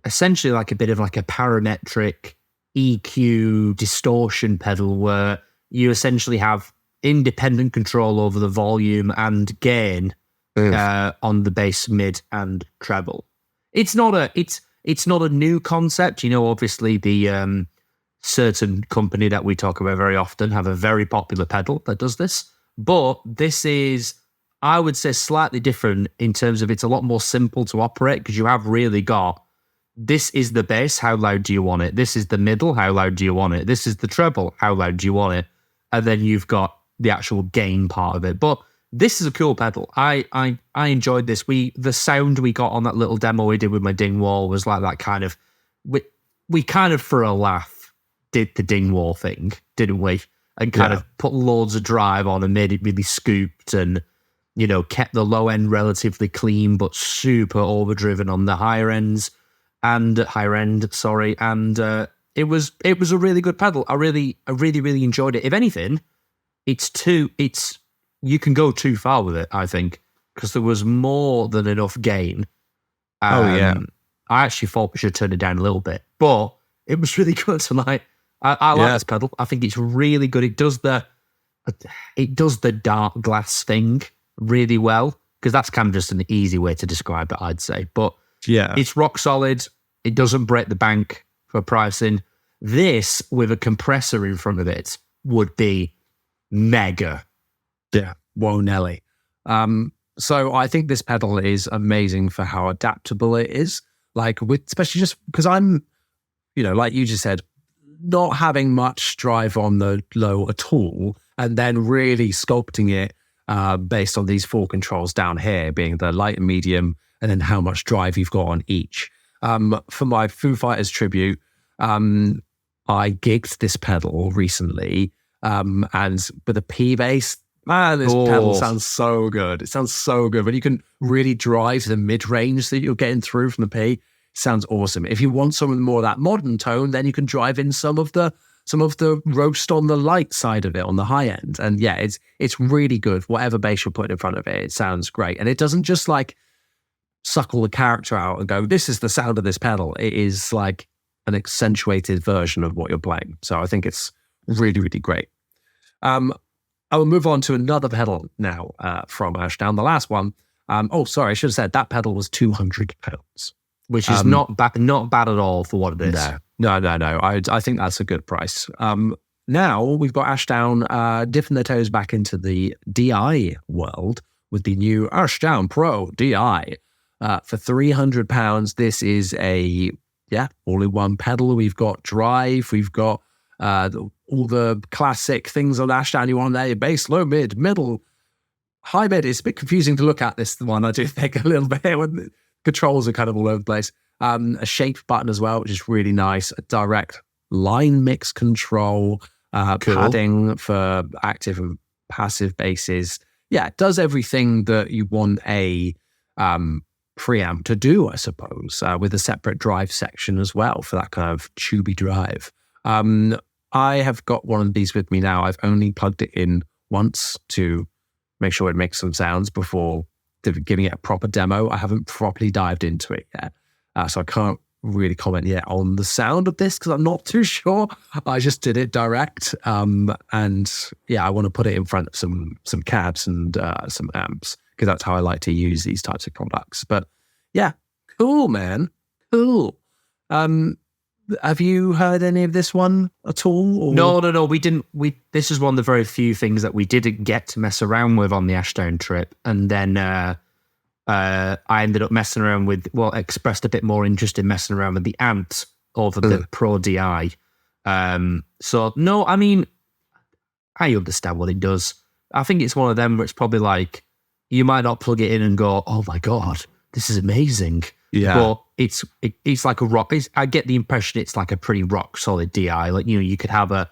essentially like a bit of like a parametric EQ distortion pedal where you essentially have independent control over the volume and gain on the bass, mid, and treble. It's not a new concept. You know, obviously the certain company that we talk about very often have a very popular pedal that does this. But this is, I would say, slightly different in terms of it's a lot more simple to operate because you have really got, this is the bass, how loud do you want it? This is the middle, how loud do you want it? This is the treble, how loud do you want it? And then you've got the actual gain part of it. But this is a cool pedal. I enjoyed this. The sound we got on that little demo we did with my Dingwall was like that kind of, we kind of for a laugh did the Dingwall thing, didn't we? And kind of put loads of drive on and made it really scooped and, you know, kept the low end relatively clean but super overdriven on the higher end. And it was a really good pedal. I really enjoyed it. If anything, you can go too far with it, I think, because there was more than enough gain. I actually thought we should turn it down a little bit, but it was really good tonight. I like this pedal. I think it's really good. It does the dark glass thing really well, because that's kind of just an easy way to describe it, I'd say. But it's rock solid. It doesn't break the bank for pricing. This, with a compressor in front of it, would be mega. Yeah, whoa, Nelly. So I think this pedal is amazing for how adaptable it is. Like, especially just because I'm, like you just said, not having much drive on the low at all, and then really sculpting it based on these 4 controls down here, being the light and medium, and then how much drive you've got on each. For my Foo Fighters tribute, I gigged this pedal recently, and with a P bass, man, this pedal sounds so good. It sounds so good when you can really drive the mid range that you're getting through from the P. It sounds awesome. If you want some more of that modern tone, then you can drive in some of the roast on the light side of it on the high end. And yeah, it's really good. Whatever bass you're putting in front of it, it sounds great. And it doesn't just like suckle the character out and go, this is the sound of this pedal. It is like an accentuated version of what you're playing. So I think it's really, really great. I will move on to another pedal now from Ashdown. The last one. Sorry, I should have said that pedal was £200, which is not bad at all for what it is. No. I think that's a good price. Now we've got Ashdown dipping their toes back into the DI world with the new Ashdown Pro DI for £300. This is a all-in-one pedal. We've got drive. We've got all the classic things on Ashdown you want there: bass, low, mid, middle, high mid. It's a bit confusing to look at this one, I do think, a little bit when the controls are kind of all over the place. A shape button as well, which is really nice. A direct line mix control, padding for active and passive basses. Yeah, it does everything that you want a preamp to do, I suppose, with a separate drive section as well for that kind of tubey drive. I have got one of these with me now. I've only plugged it in once to make sure it makes some sounds before giving it a proper demo. I haven't properly dived into it yet, so I can't really comment yet on the sound of this because I'm not too sure. I just did it direct. And yeah, I want to put it in front of some cabs and some amps because that's how I like to use these types of products. But yeah, cool, man. Cool. Have you heard any of this one at all? Or? No. We didn't. This is one of the very few things that we didn't get to mess around with on the Ashdown trip. And then I ended up messing around with, expressed a bit more interest in messing around with the amps over the Pro DI. So, no, I mean, I understand what it does. I think it's one of them where it's probably like, you might not plug it in and go, oh my God, this is amazing. Yeah. But it's like a rock. I get the impression it's like a pretty rock solid DI. Like, you could have a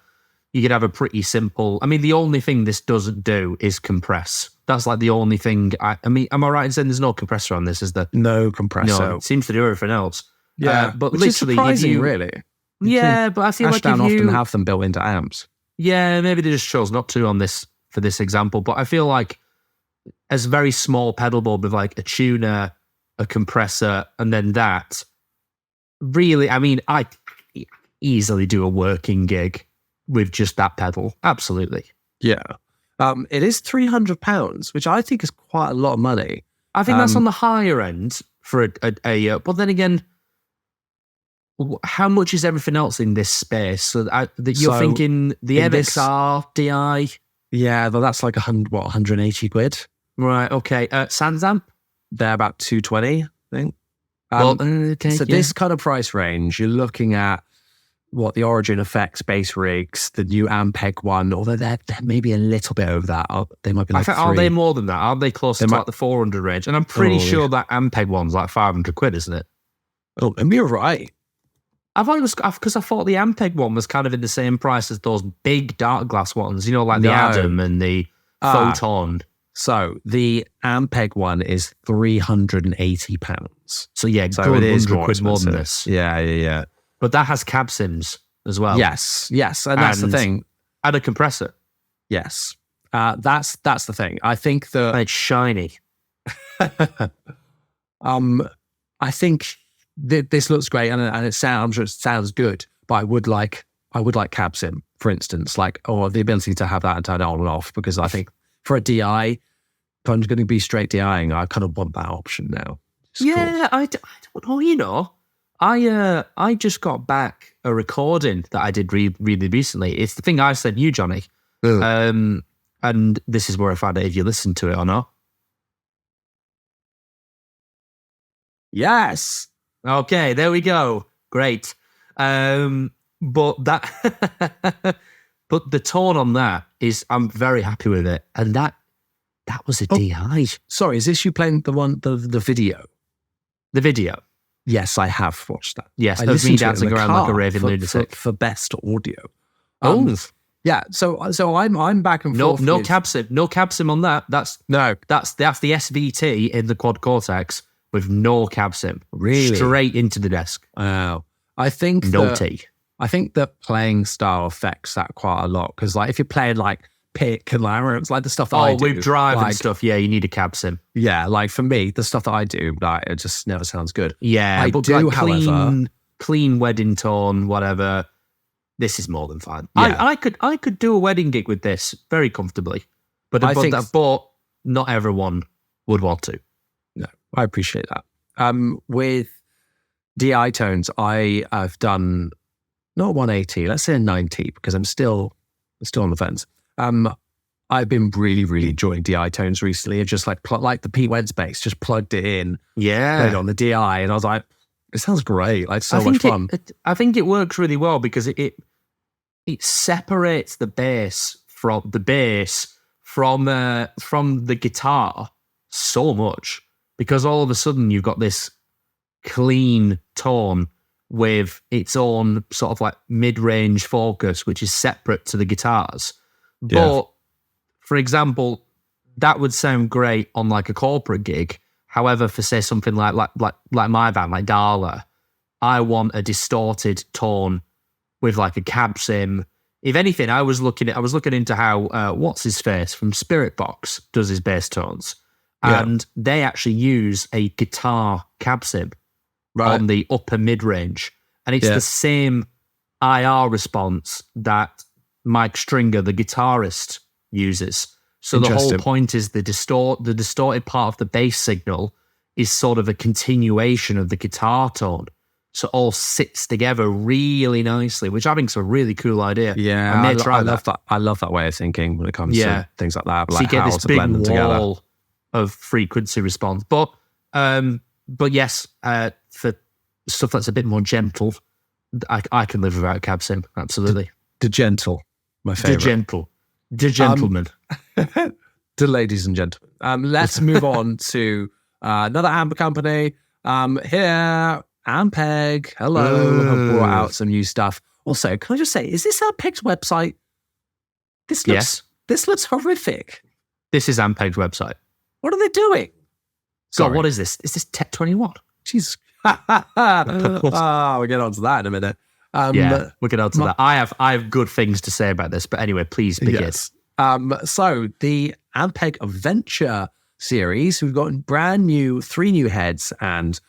pretty simple. I mean, the only thing this doesn't do is compress. That's like the only thing. I mean, am I right in saying there's no compressor on this? Is there? No compressor. No, it seems to do everything else. Yeah, but which literally, is surprising, really. Yeah, but I feel Ashdown like often have them built into amps. Yeah, maybe they just chose not to on this for this example. But I feel like as a very small pedal board with like a tuner, a compressor, and then that. Really, I mean, I easily do a working gig with just that pedal. Absolutely. Yeah. It is £300, which I think is quite a lot of money. I think that's on the higher end for a but then again, how much is everything else in this space? So that you're thinking the MXR DI? Yeah, well, that's like 180 quid. Right, okay. SansAmp? They're about 220, I think. So this kind of price range, you're looking at the Origin Effects bass rigs, the new Ampeg one, although they're maybe a little bit over that. They might be like are they more than that? Are they closer to like the 400 range? And I'm pretty sure that Ampeg one's like 500 quid, isn't it? Oh, maybe you're right. I thought it was because I thought the Ampeg one was kind of in the same price as those big dark glass ones, like the Adam and the Photon. So the Ampeg one is £380. So yeah, so it is more than this. Yeah. But that has cab sims as well. Yes, and that's the thing. And a compressor. Yes, that's the thing. I think that it's shiny. I think this looks great and it sounds good. But I would like cab sim, for instance, or the ability to have that and turn it on and off, because I think for a DI, if I'm going to be straight DIing, I kind of want that option now. Yeah, cool. I don't know, I just got back a recording that I did really recently. It's the thing I sent you, Johnny. And this is where I find out if you listen to it or not. Yes. Okay, there we go. Great. But the tone on that is, I'm very happy with it. And that was a DI. Sorry, is this you playing the video? The video. Yes, I have watched that. Yes, of me dancing around like a raving lunatic. For best audio. Yeah, so I'm back and forth. No cab sim on that. That's the SVT in the quad cortex with no cab sim. Really? Straight into the desk. Wow. I think that playing style affects that quite a lot, because like if you're playing like pick and it's like the stuff that I do. With drive and stuff, yeah, you need a cab sim. Yeah, like for me, the stuff that I do, like, it just never sounds good. Yeah, but however, clean wedding tone, whatever. This is more than fine. Yeah. I could do a wedding gig with this very comfortably, but not everyone would want to. No, I appreciate that. With DI tones, I have done not 180, let's say a 90, because I'm still on the fence. I've been really, really enjoying DI tones recently. I just like the P. Wentz bass, just plugged it in, played on the DI, and I was like, it sounds great, like so much fun. I think it works really well because it separates the bass from the guitar so much, because all of a sudden you've got this clean tone with its own sort of like mid-range focus, which is separate to the guitars. Yeah. But for example, that would sound great on like a corporate gig. However, for say something like my band, like DARLAH, I want a distorted tone with like a cab sim. If anything, I was looking into how what's his face from Spirit Box does his bass tones, and they actually use a guitar cab sim. on the upper mid-range. And it's the same IR response that Mike Stringer, the guitarist, uses. So the whole point is the distorted part of the bass signal is sort of a continuation of the guitar tone. So it all sits together really nicely, which I think is a really cool idea. Yeah, I may try that. I love that way of thinking when it comes to things like that. So you get this big wall of frequency response. But yes, for stuff that's a bit more gentle, I can live without a cab sim. Absolutely. The gentle, my favorite. The gentleman. The ladies and gentlemen. Let's move on to another amp company. Here, Ampeg. Hello. Have brought out some new stuff. Also, can I just say, is this Ampeg's website? This looks horrific. This is Ampeg's website. What are they doing? So what is this? Is this Tech 21? Jesus. We'll get on to that in a minute. We'll get on to that. I have good things to say about this, but anyway, please begin. Yes. So the Ampeg Venture series, we've got three new heads and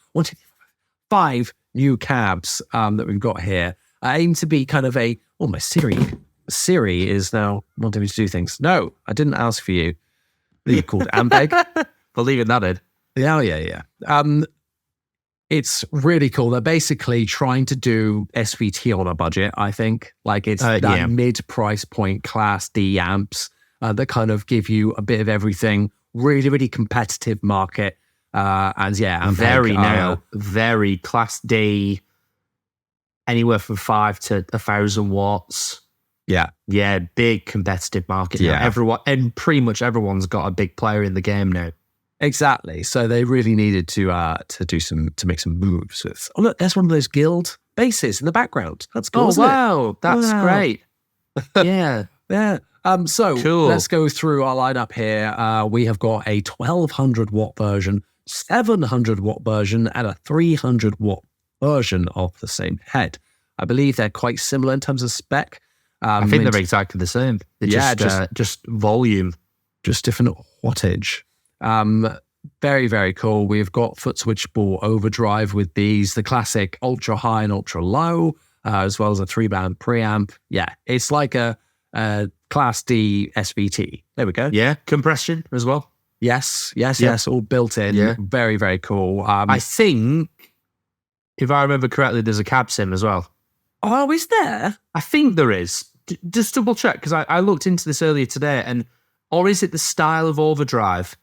5 new cabs that we've got here. Aim to be kind of my Siri is now wanting me to do things. No, I didn't ask for you. They're called Ampeg. Believe it, that did. Yeah. It's really cool. They're basically trying to do SVT on a budget, I think. Like it's that mid-price point Class D amps that kind of give you a bit of everything. Really, really competitive market. Ampeg, very Class D, anywhere from 5 to 1,000 watts. Yeah, big competitive market. Yeah, now. Everyone and pretty much everyone's got a big player in the game now. Exactly. So they really needed to make some moves with. Oh look, there's one of those Guild basses in the background. That's cool. Oh wow, that's great. Yeah. So cool. Let's go through our lineup here. We have got a 1200 watt version, 700 watt version, and a 300 watt version of the same head. I believe they're quite similar in terms of spec. I think they're exactly the same. They're just volume, just different wattage. Very, very cool. We've got foot switchable overdrive with these, the classic ultra high and ultra low, as well as a 3-band preamp. Yeah, it's like a Class D SVT. There we go. Yeah, compression as well. Yes, all built in. Yeah. Very, very cool. I think, if I remember correctly, there's a cab sim as well. Oh, is there? I think there is. Just double check, because I looked into this earlier today, or is it the style of overdrive?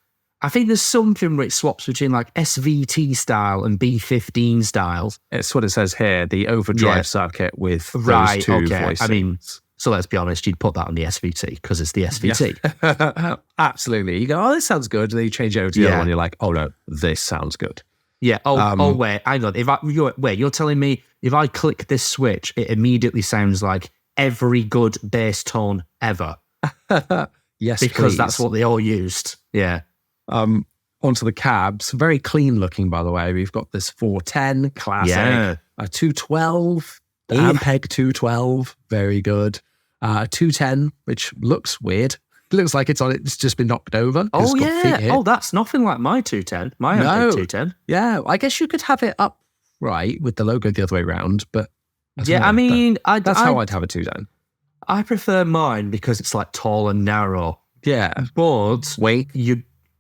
I think there's something where it swaps between like SVT style and B15 styles. It's what it says here, the overdrive circuit with those two voices. I mean, so let's be honest, you'd put that on the SVT because it's the SVT. Yeah. Absolutely. You go, oh, this sounds good. And then you change it over to the other one. You're like, oh no, this sounds good. Yeah. Wait, hang on. You're telling me if I click this switch, it immediately sounds like every good bass tone ever. Yes, because that's what they all used. Yeah. Onto the cabs. Very clean looking, by the way. We've got this 410 classic, a 212, Ampeg 212, very good. 210, which looks weird. It looks like it's just been knocked over. Oh yeah. Oh, that's nothing like my 210. My Ampeg 210. Yeah, I guess you could have it up right with the logo the other way around, but that's how I'd have a 210. I prefer mine because it's like tall and narrow. Yeah, but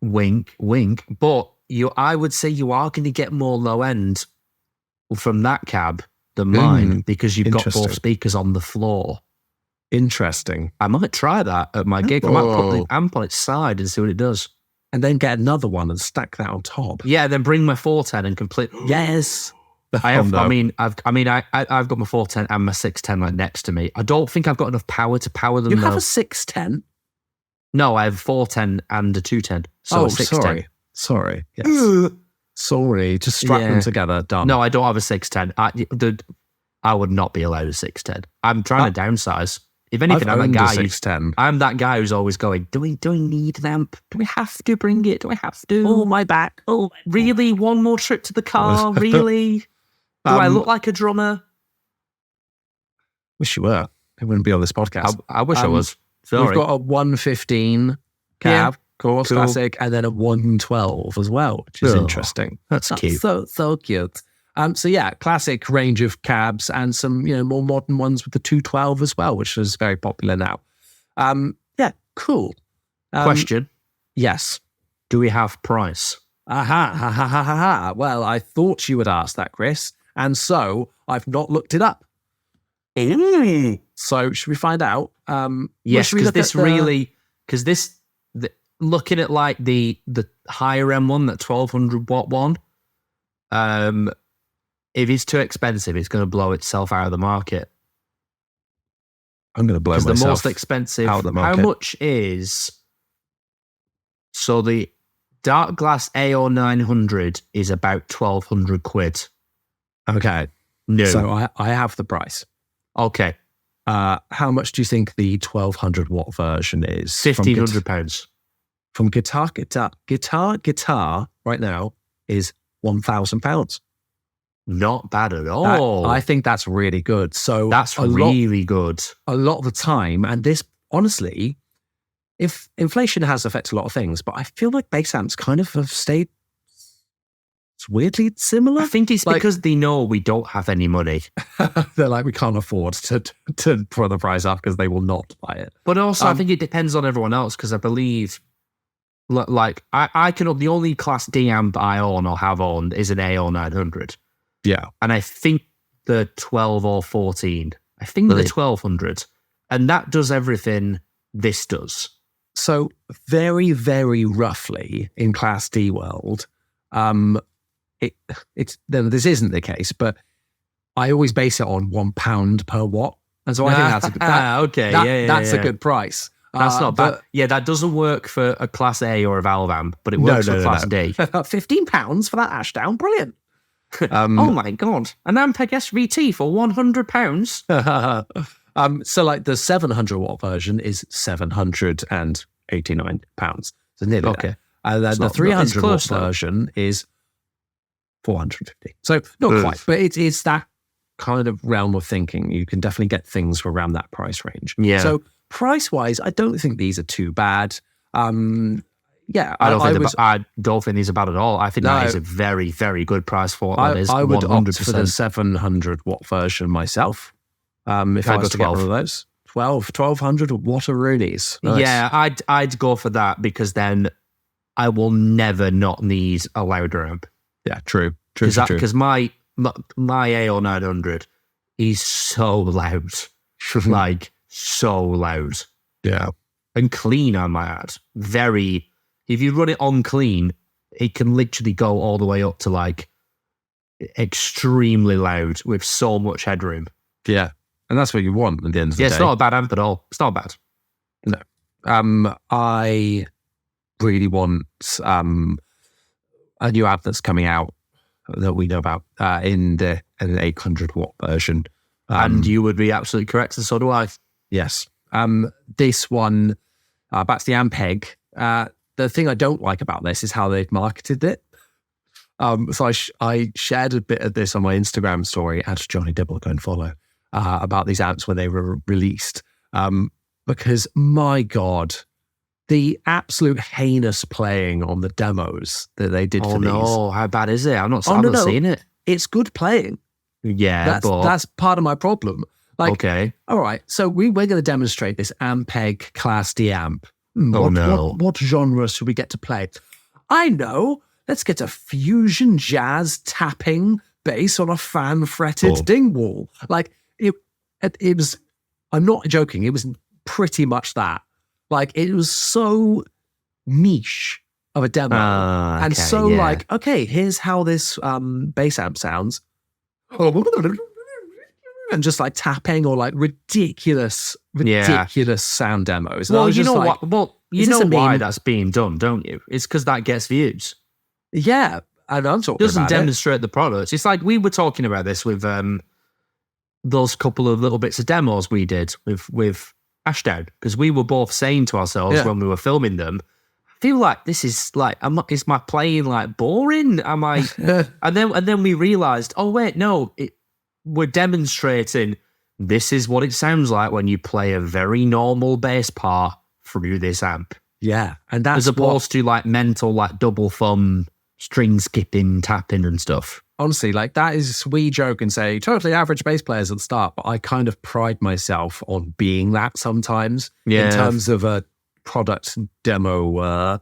wink, but I would say you are going to get more low end from that cab than mine because you've got both speakers on the floor. Interesting. I might try that at my gig. I might put the amp on its side and see what it does. And then get another one and stack that on top. Yeah, then bring my 410 and complete. Yes. I've got my 410 and my 610 like next to me. I don't think I've got enough power to power them. You have a 610? No, I have 410 and a 210. So a 610. Sorry. Yes. Sorry. Just strap them together. Done. No, I don't have a 610. I would not be allowed a 610. I'm trying to downsize. If anything, I'm that guy who's always going, do we need an amp? Do we have to bring it? Do we have to? Oh, my back. Oh, really? One more trip to the car? Really? Do I look like a drummer? Wish you were. It wouldn't be on this podcast. I wish I was. Sorry. We've got a 115 cab, cool. Classic, and then a 112 as well, which is interesting. That's cute. So cute. So yeah, classic range of cabs and some, more modern ones with the 212 as well, which is very popular now. Yeah, cool. Question. Yes. Do we have price? Aha, ha, ha, ha, ha, ha. Well, I thought you would ask that, Chris. And so I've not looked it up. So should we find out? Yes, because looking at like the higher end one, that 1200 watt one, if it's too expensive, it's going to blow itself out of the market. I'm going to blow myself the most expensive out of the market. How much is? So the Dark Glass AO 900 is about 1,200 quid. Okay. No. So I have the price. Okay. How much do you think the 1,200 watt version is? £1,500. From guitar right now is £1,000. Not bad at all. I think that's really good. So that's really good. A lot of the time, and this, honestly, if inflation has affected a lot of things, but I feel like bass amps kind of have stayed weirdly similar. I think it's because they know we don't have any money. They're like, we can't afford to put the price up because they will not buy it. But also, I think it depends on everyone else, because I believe, like, I can, the only Class D amp I own or have owned is an AO 900. Yeah. And I think the 12 or 14. I think the 1200. And that does everything this does. So very, very roughly in Class D world, this isn't the case, but I always base it on £1 per watt. And so I think that's a good price. That's not bad. Yeah, that doesn't work for a Class A or a valve amp, but it works for Class D. £15 for that Ashdown. Brilliant. Oh my God. An Ampeg SVT for £100? So like the 700 watt version is £789. So nearly okay. And then the 300 watt version is $450. So not quite, but it's that kind of realm of thinking. You can definitely get things for around that price range. Yeah. So price wise, I don't think these are too bad. Yeah, I don't think these are bad at all. I think that is a very, very good price for what that is. I would 100%. opt for the 700 watt version myself. If I was to get one of those, 1,200 watt Roonies. Nice. Yeah, I'd go for that, because then I will never not need a louder amp. Yeah, true. Because my AO 900 is so loud, like so loud. Yeah, and clean, I might add. Very. If you run it on clean, it can literally go all the way up to like extremely loud with so much headroom. Yeah. And that's what you want at the end of the day. Yeah, it's not a bad amp at all. It's not bad. No. I really want a new amp that's coming out that we know about in an 800 watt version. And you would be absolutely correct, and so do I. Yes. This one, back to the Ampeg. The thing I don't like about this is how they've marketed it. So I shared a bit of this on my Instagram story, at Jonny Dibble, go and follow, about these amps when they were released. Because, my God, the absolute heinous playing on the demos that they did for these. Oh, no, how bad is it? I've not seen it. It's good playing. Yeah, that's part of my problem. Like, okay. All right, so we're going to demonstrate this Ampeg Class D amp. What genre should we get to play? I know. Let's get a fusion jazz tapping bass on a fan-fretted dingwall. Like, it was, I'm not joking, it was pretty much that. Like, it was so niche of a demo. Like, okay, here's how this bass amp sounds. And just like tapping or like ridiculous sound demos. Well, you know what? Well, you know why that's being done, don't you? It's because that gets views. Yeah, and I'm talking about it. Doesn't demonstrate the product. It's like we were talking about this with those couple of little bits of demos we did with Ashdown, because we were both saying to ourselves when we were filming them, I feel like this is like, is my playing like boring? Am I? and then we realised, oh wait, no, we're demonstrating this is what it sounds like when you play a very normal bass part through this amp. Yeah, and that's as opposed to like mental, like double thumb, string skipping, tapping and stuff. honestly, like we joke and say totally average bass players at the start, but I kind of pride myself on being that sometimes in terms of a product demo,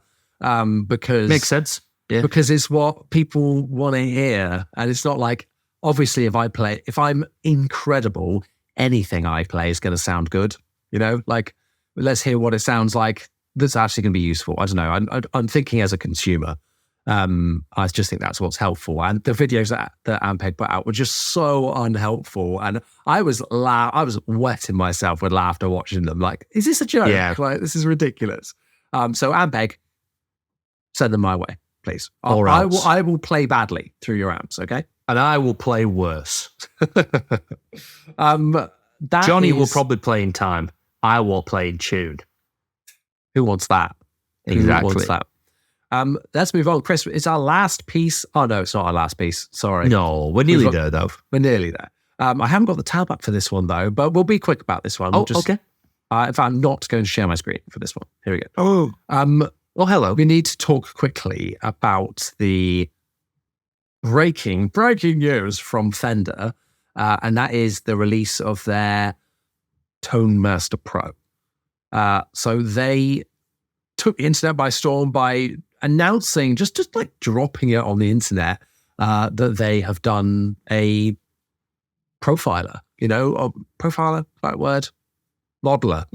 because makes sense. Yeah, because it's what people want to hear, and it's not like obviously if I'm incredible, anything I play is going to sound good. Like let's hear what it sounds like. That's actually going to be useful. I don't know. I'm thinking as a consumer. I just think that's what's helpful. And the videos that Ampeg put out were just so unhelpful. And I was wetting myself with laughter watching them. Like, is this a joke? Yeah. Like, this is ridiculous. So Ampeg, send them my way, please. All right. I will play badly through your amps, okay? And I will play worse. Johnny will probably play in time. I will play in tune. Who wants that? Exactly. Who wants that? Let's move on. Chris, it's our last piece. Oh, no, it's not our last piece. Sorry. No, we're nearly there, though. We're nearly there. I haven't got the tab up for this one, though, but we'll be quick about this one. Okay. In fact, I'm not going to share my screen for this one. Here we go. Oh. Well, hello. We need to talk quickly about the breaking news from Fender, and that is the release of their Tone Master Pro. So they took the internet by storm by announcing, just like dropping it on the internet, that they have done a profiler, profiler, that word? Modeler.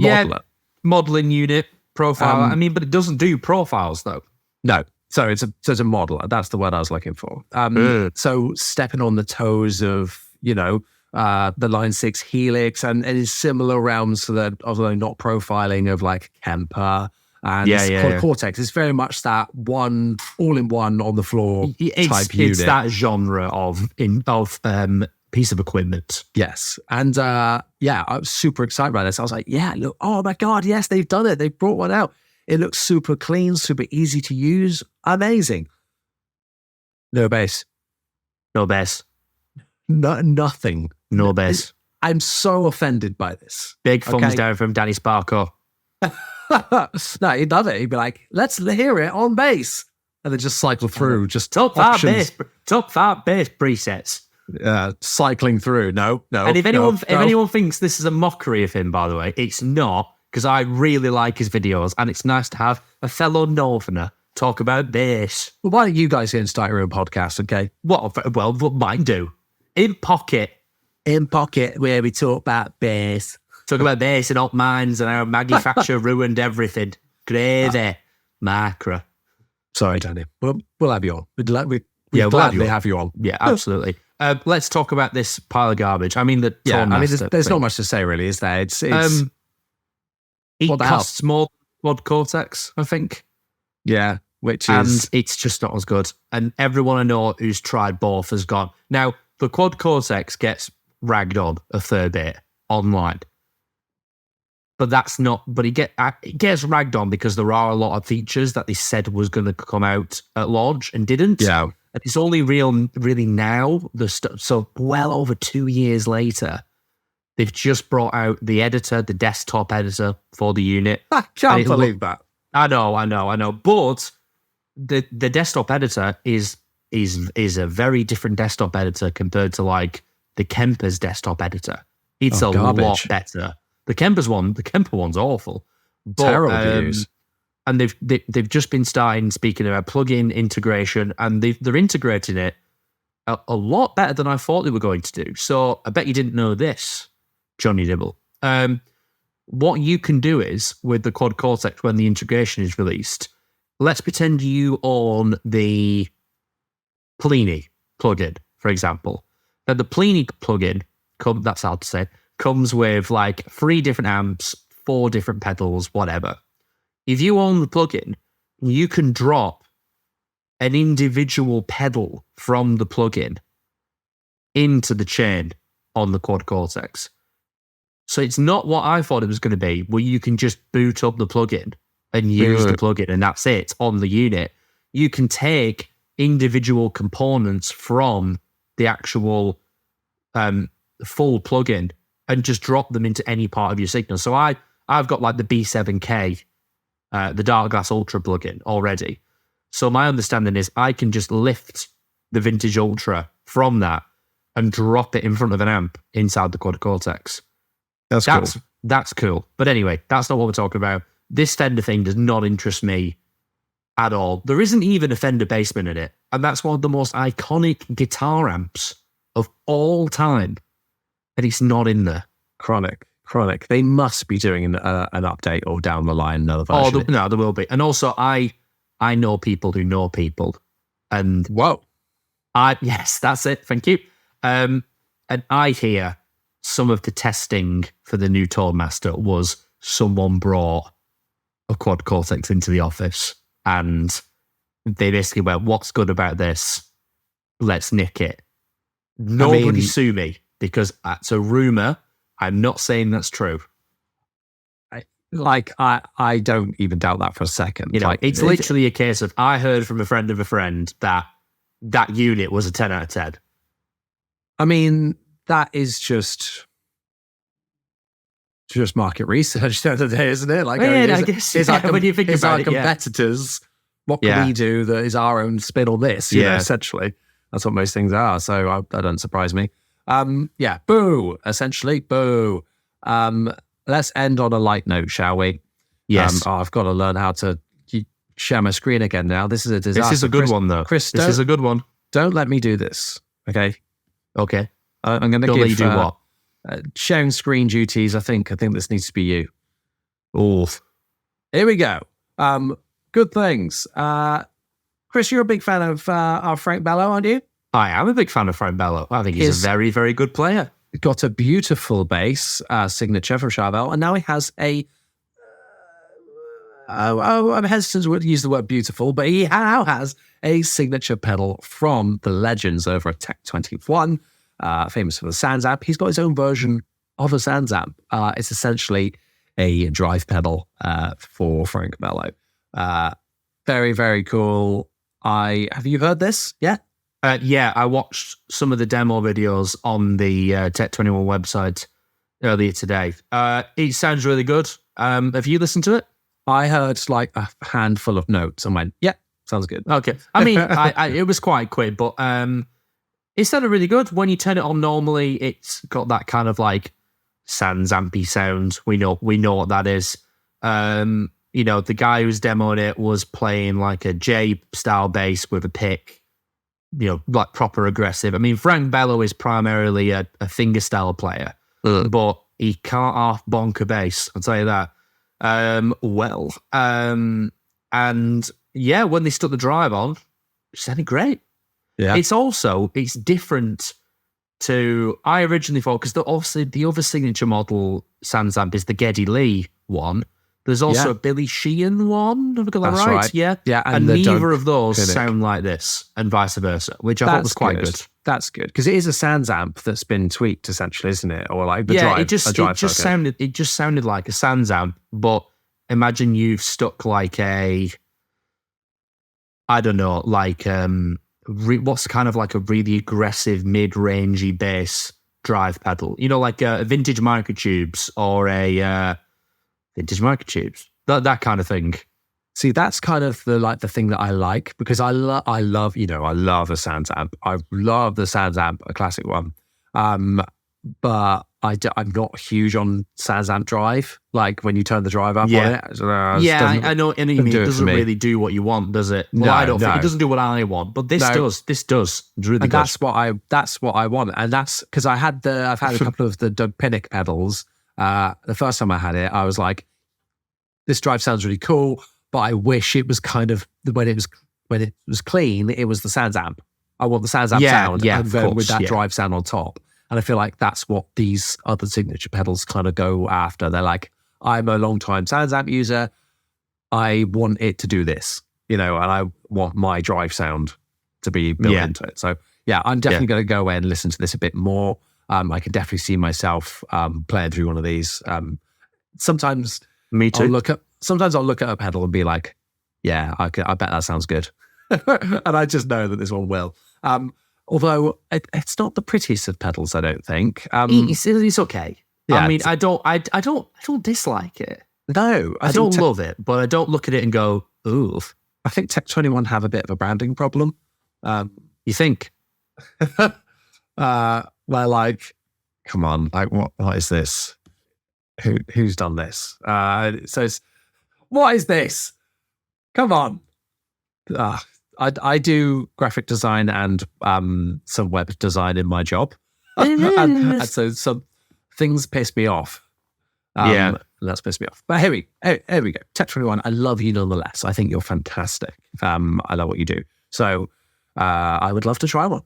Modeling unit, profiler. But it doesn't do profiles though. No. So it's a modeler. That's the word I was looking for. So stepping on the toes of, the Line 6 Helix and in similar realms to that, although not profiling, of like Kemper and Cortex. It's very much that one all-in-one on the floor type unit. It's that genre of piece of equipment. Yes. And I was super excited about this. I was like, look, oh my God, yes, they've done it. They've brought one out. It looks super clean, super easy to use. Amazing. No bass. No bass. Nothing. No bass. I'm so offended by this. Big thumbs down from Danny Sparko. No, he'd love it. He'd be like, let's hear it on bass. And then just cycle through. Just top 5 bass presets. Cycling through. No. And if anyone thinks this is a mockery of him, by the way, it's not, because I really like his videos, and it's nice to have a fellow Northerner talk about bass. Well, why don't you guys go and start your own podcast, okay? What mine do? In Pocket, where we talk about bass. Talk about bass and alt mines and how Maggie Thatcher ruined everything. Gravy. Macra. Sorry, Danny. We'll have you on. We'd gladly have you on. Yeah, absolutely. Let's talk about this pile of garbage. There's not much to say, really, is there? It costs more than Quad Cortex, I think. Yeah, and it's just not as good. And everyone I know who's tried both has gone. Now, the Quad Cortex gets ragged on a fair bit online. But that's not. But it gets ragged on because there are a lot of features that they said was going to come out at launch and didn't. Yeah, and it's only really now so well over 2 years later, they've just brought out the editor, the desktop editor for the unit. I can't believe that. I know. But the desktop editor is a very different desktop editor compared to like the Kemper's desktop editor. It's lot better. The Kemper one's awful. Terrible to use. And they've just been speaking about plugin integration, and they're integrating it a lot better than I thought they were going to do. So I bet you didn't know this, Jonny Dibble. What you can do is, with the Quad Cortex, when the integration is released, let's pretend you own the Plini plugin, for example. Now, the Plini plugin, that's hard to say, comes with like 3 different amps, 4 different pedals, whatever. If you own the plugin, you can drop an individual pedal from the plugin into the chain on the Quad Cortex. So it's not what I thought it was going to be, where you can just boot up the plugin and use the plugin and that's it on the unit. You can take individual components from the actual full plugin and just drop them into any part of your signal. So I've got like the B7K, the Dark Glass Ultra plugin already. So my understanding is I can just lift the Vintage Ultra from that and drop it in front of an amp inside the quad cortex. That's cool. That's cool. But anyway, that's not what we're talking about. This Fender thing does not interest me at all. There isn't even a Fender Bassman in it. And that's one of the most iconic guitar amps of all time. And it's not in there. Chronic. They must be doing an update or down the line another version. No, there will be. And also, I know people who know people. And whoa. Yes, that's it. Thank you. And I hear some of the testing for the new Toadmaster was someone brought a quad cortex into the office and they basically went, what's good about this? Let's nick it. Nobody sue me because it's a rumor. I'm not saying that's true. I don't even doubt that for a second. You know, it's literally a case of I heard from a friend of a friend that unit was a 10 out of 10. I mean, that is just market research the other day, isn't it? Like, I guess when you think about it, competitors, what can we do that is our own spin on this? You know, essentially, that's what most things are. So that doesn't surprise me. Boo. Essentially, boo. Let's end on a light note, shall we? Yes. I've got to learn how to share my screen again now. This is a disaster. This is a good one, though. Chris, this is a good one. Don't let me do this, okay? Okay. I'm going to give... Let you do what? Sharing screen duties. I think this needs to be you. Oh. Here we go. Good things. Chris, you're a big fan of Frank Bello, aren't you? I am a big fan of Frank Bello. I think he's a very, very good player. Got a beautiful bass signature from Charvel, and now he has a... I'm hesitant to use the word beautiful, but he now has a signature pedal from the legends over at Tech 21, famous for the Sans amp. He's got his own version of a Sans amp. It's essentially a drive pedal for Frank Bello. Very, very cool. Have you heard this? Yeah? Yeah, I watched some of the demo videos on the Tech 21 website earlier today. It sounds really good. Have you listened to it? I heard like a handful of notes and went, yeah, sounds good. Okay. I mean, it was quite quick, but it sounded really good. When you turn it on normally, it's got that kind of like Sans ampy sound. We know what that is. You know, the guy who's demoing it was playing like a J style bass with a pick, you know, like proper aggressive. I mean, Frank Bello is primarily a finger style player, but he can't half bonk a bass, I'll tell you that. And yeah, when they stuck the drive on, it sounded great. Yeah. It's different to, I originally thought, because obviously the other signature model Sans amp is the Geddy Lee one. There's also a Billy Sheehan one. Have I got that right? Yeah. Yeah. And neither of those sound like this, and vice versa, which I thought was quite good. That's good because it is a Sans amp that's been tweaked, essentially, isn't it? Or like the drive. It just sounded like a Sans amp, but imagine you've stuck like I don't know, like what's kind of like a really aggressive mid-rangey bass drive pedal. You know, like a vintage microtubes or a vintage microtubes, that kind of thing. See, that's kind of the thing that I like because I love a Sans amp. I love the Sans amp, a classic one. But I'm not huge on Sans amp drive. Like when you turn the drive up on it. I know. And it doesn't really do what you want, does it? Well, I don't think it doesn't do what I want, but this does. This does. It's really good. That's what I want, and that's because I've had a couple of the Doug Pinnick pedals. The first time I had it, I was like, this drive sounds really cool, but I wish it was kind of when it was clean, it was the Sans amp. I want the Sans amp sound, and then with that drive sound on top. And I feel like that's what these other signature pedals kind of go after. They're like, I'm a long-time Sans amp user. I want it to do this, and I want my drive sound to be built into it. So yeah, I'm definitely going to go away and listen to this a bit more. I can definitely see myself playing through one of these. Sometimes me too. Sometimes I'll look at a pedal and be like, yeah, I bet that sounds good. And I just know that this one will. Although it's not the prettiest of pedals, I don't think. It's okay. Yeah, I mean, I don't dislike it. No, I don't love it, but I don't look at it and go, ooh. I think Tech 21 have a bit of a branding problem. You think? Where like, come on, like what is this? Who's done this? So it's, what is this? Come on. I do graphic design and some web design in my job. and so some things piss me off. And that's pissed me off. But here we go. Tech 21, I love you nonetheless. I think you're fantastic. I love what you do. So I would love to try one.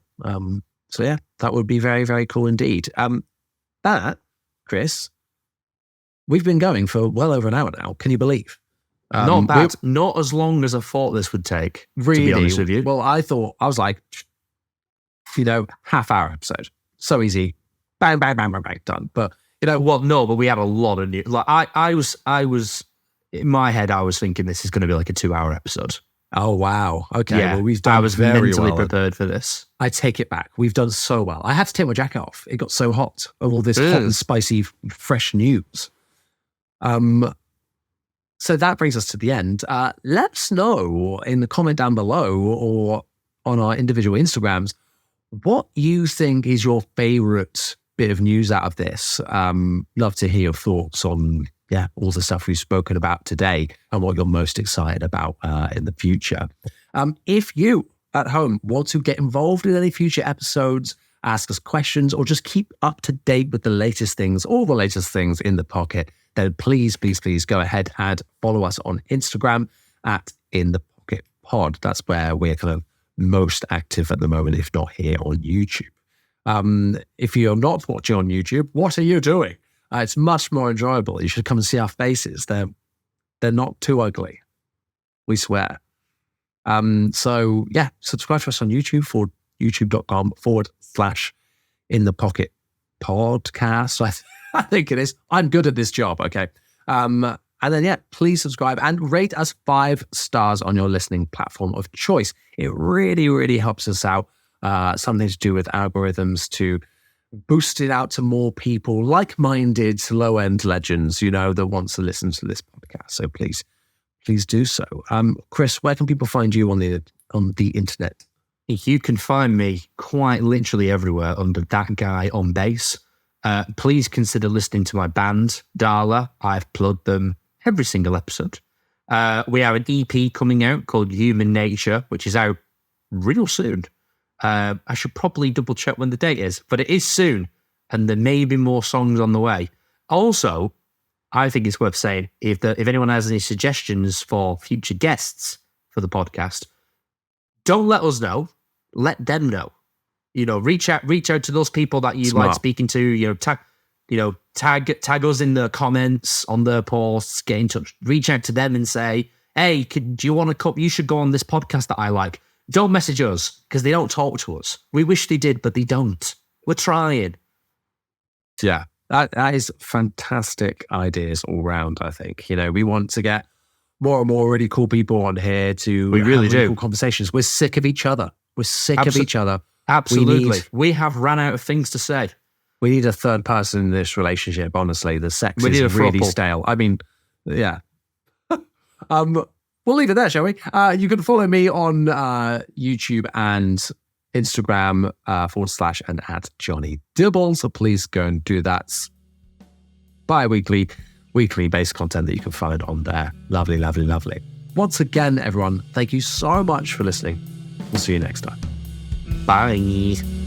So yeah, that would be very, very cool indeed. But, Chris, we've been going for well over an hour now. Can you believe? Not bad. Not as long as I thought this would take, really, to be honest with you. Well, I was like, half-hour episode. So easy. Bang, bang, bang, bang, bang, done. But, well, no, but we had a lot of news. Like, I was, in my head, I was thinking this is going to be like a 2-hour episode. Oh, wow. Okay, yeah, well, we've done I was very mentally well. prepared for this. I take it back. We've done so well. I had to take my jacket off. It got so hot of all this hot and spicy, fresh news. So that brings us to the end. Let us know in the comment down below or on our individual Instagrams what you think is your favorite bit of news out of this. Love to hear your thoughts on all the stuff we've spoken about today and what you're most excited about in the future. If you at home want to get involved in any future episodes, ask us questions, or just keep up to date with the latest things, all the latest things in the pocket, then please go ahead and follow us on Instagram at In The Pocket Pod. That's where we're kind of most active at the moment, if not here on YouTube. If you're not watching on YouTube, what are you doing? It's much more enjoyable. You should come and see our faces. They're not too ugly. We swear. So subscribe to us on YouTube for youtube.com/In The Pocket Podcast. I think it is. I'm good at this job. Okay. And then, please subscribe and rate us 5 stars on your listening platform of choice. It really, really helps us out. Something to do with algorithms to boost it out to more people, like-minded, low-end legends, that wants to listen to this podcast. So please do so. Chris, where can people find you on the internet? You can find me quite literally everywhere under That Guy on Bass. Please consider listening to my band, DARLAH. I've plugged them every single episode. We have an EP coming out called Human Nature, which is out real soon. I should probably double check when the date is, but it is soon, and there may be more songs on the way. Also, I think it's worth saying, if anyone has any suggestions for future guests for the podcast, don't let us know. Let them know. Reach out to those people that you like speaking to. Tag us in the comments on the posts. Get in touch. Reach out to them and say, "Hey, do you want to come? You should go on this podcast that I like." Don't message us because they don't talk to us. We wish they did, but they don't. We're trying. Yeah, that is fantastic ideas all round. I think we want to get more and more really cool people on here to we really do cool conversations. We're sick of each other. We're sick of each other. Absolutely. We have run out of things to say. We need a third person in this relationship, honestly. The sex is really stale. I mean, yeah. We'll leave it there, shall we? You can follow me on YouTube and Instagram / and at Jonny Dibble. So please go and do that. Bi-weekly, weekly-based content that you can find on there. Lovely, lovely, lovely. Once again, everyone, thank you so much for listening. We'll see you next time. Bye.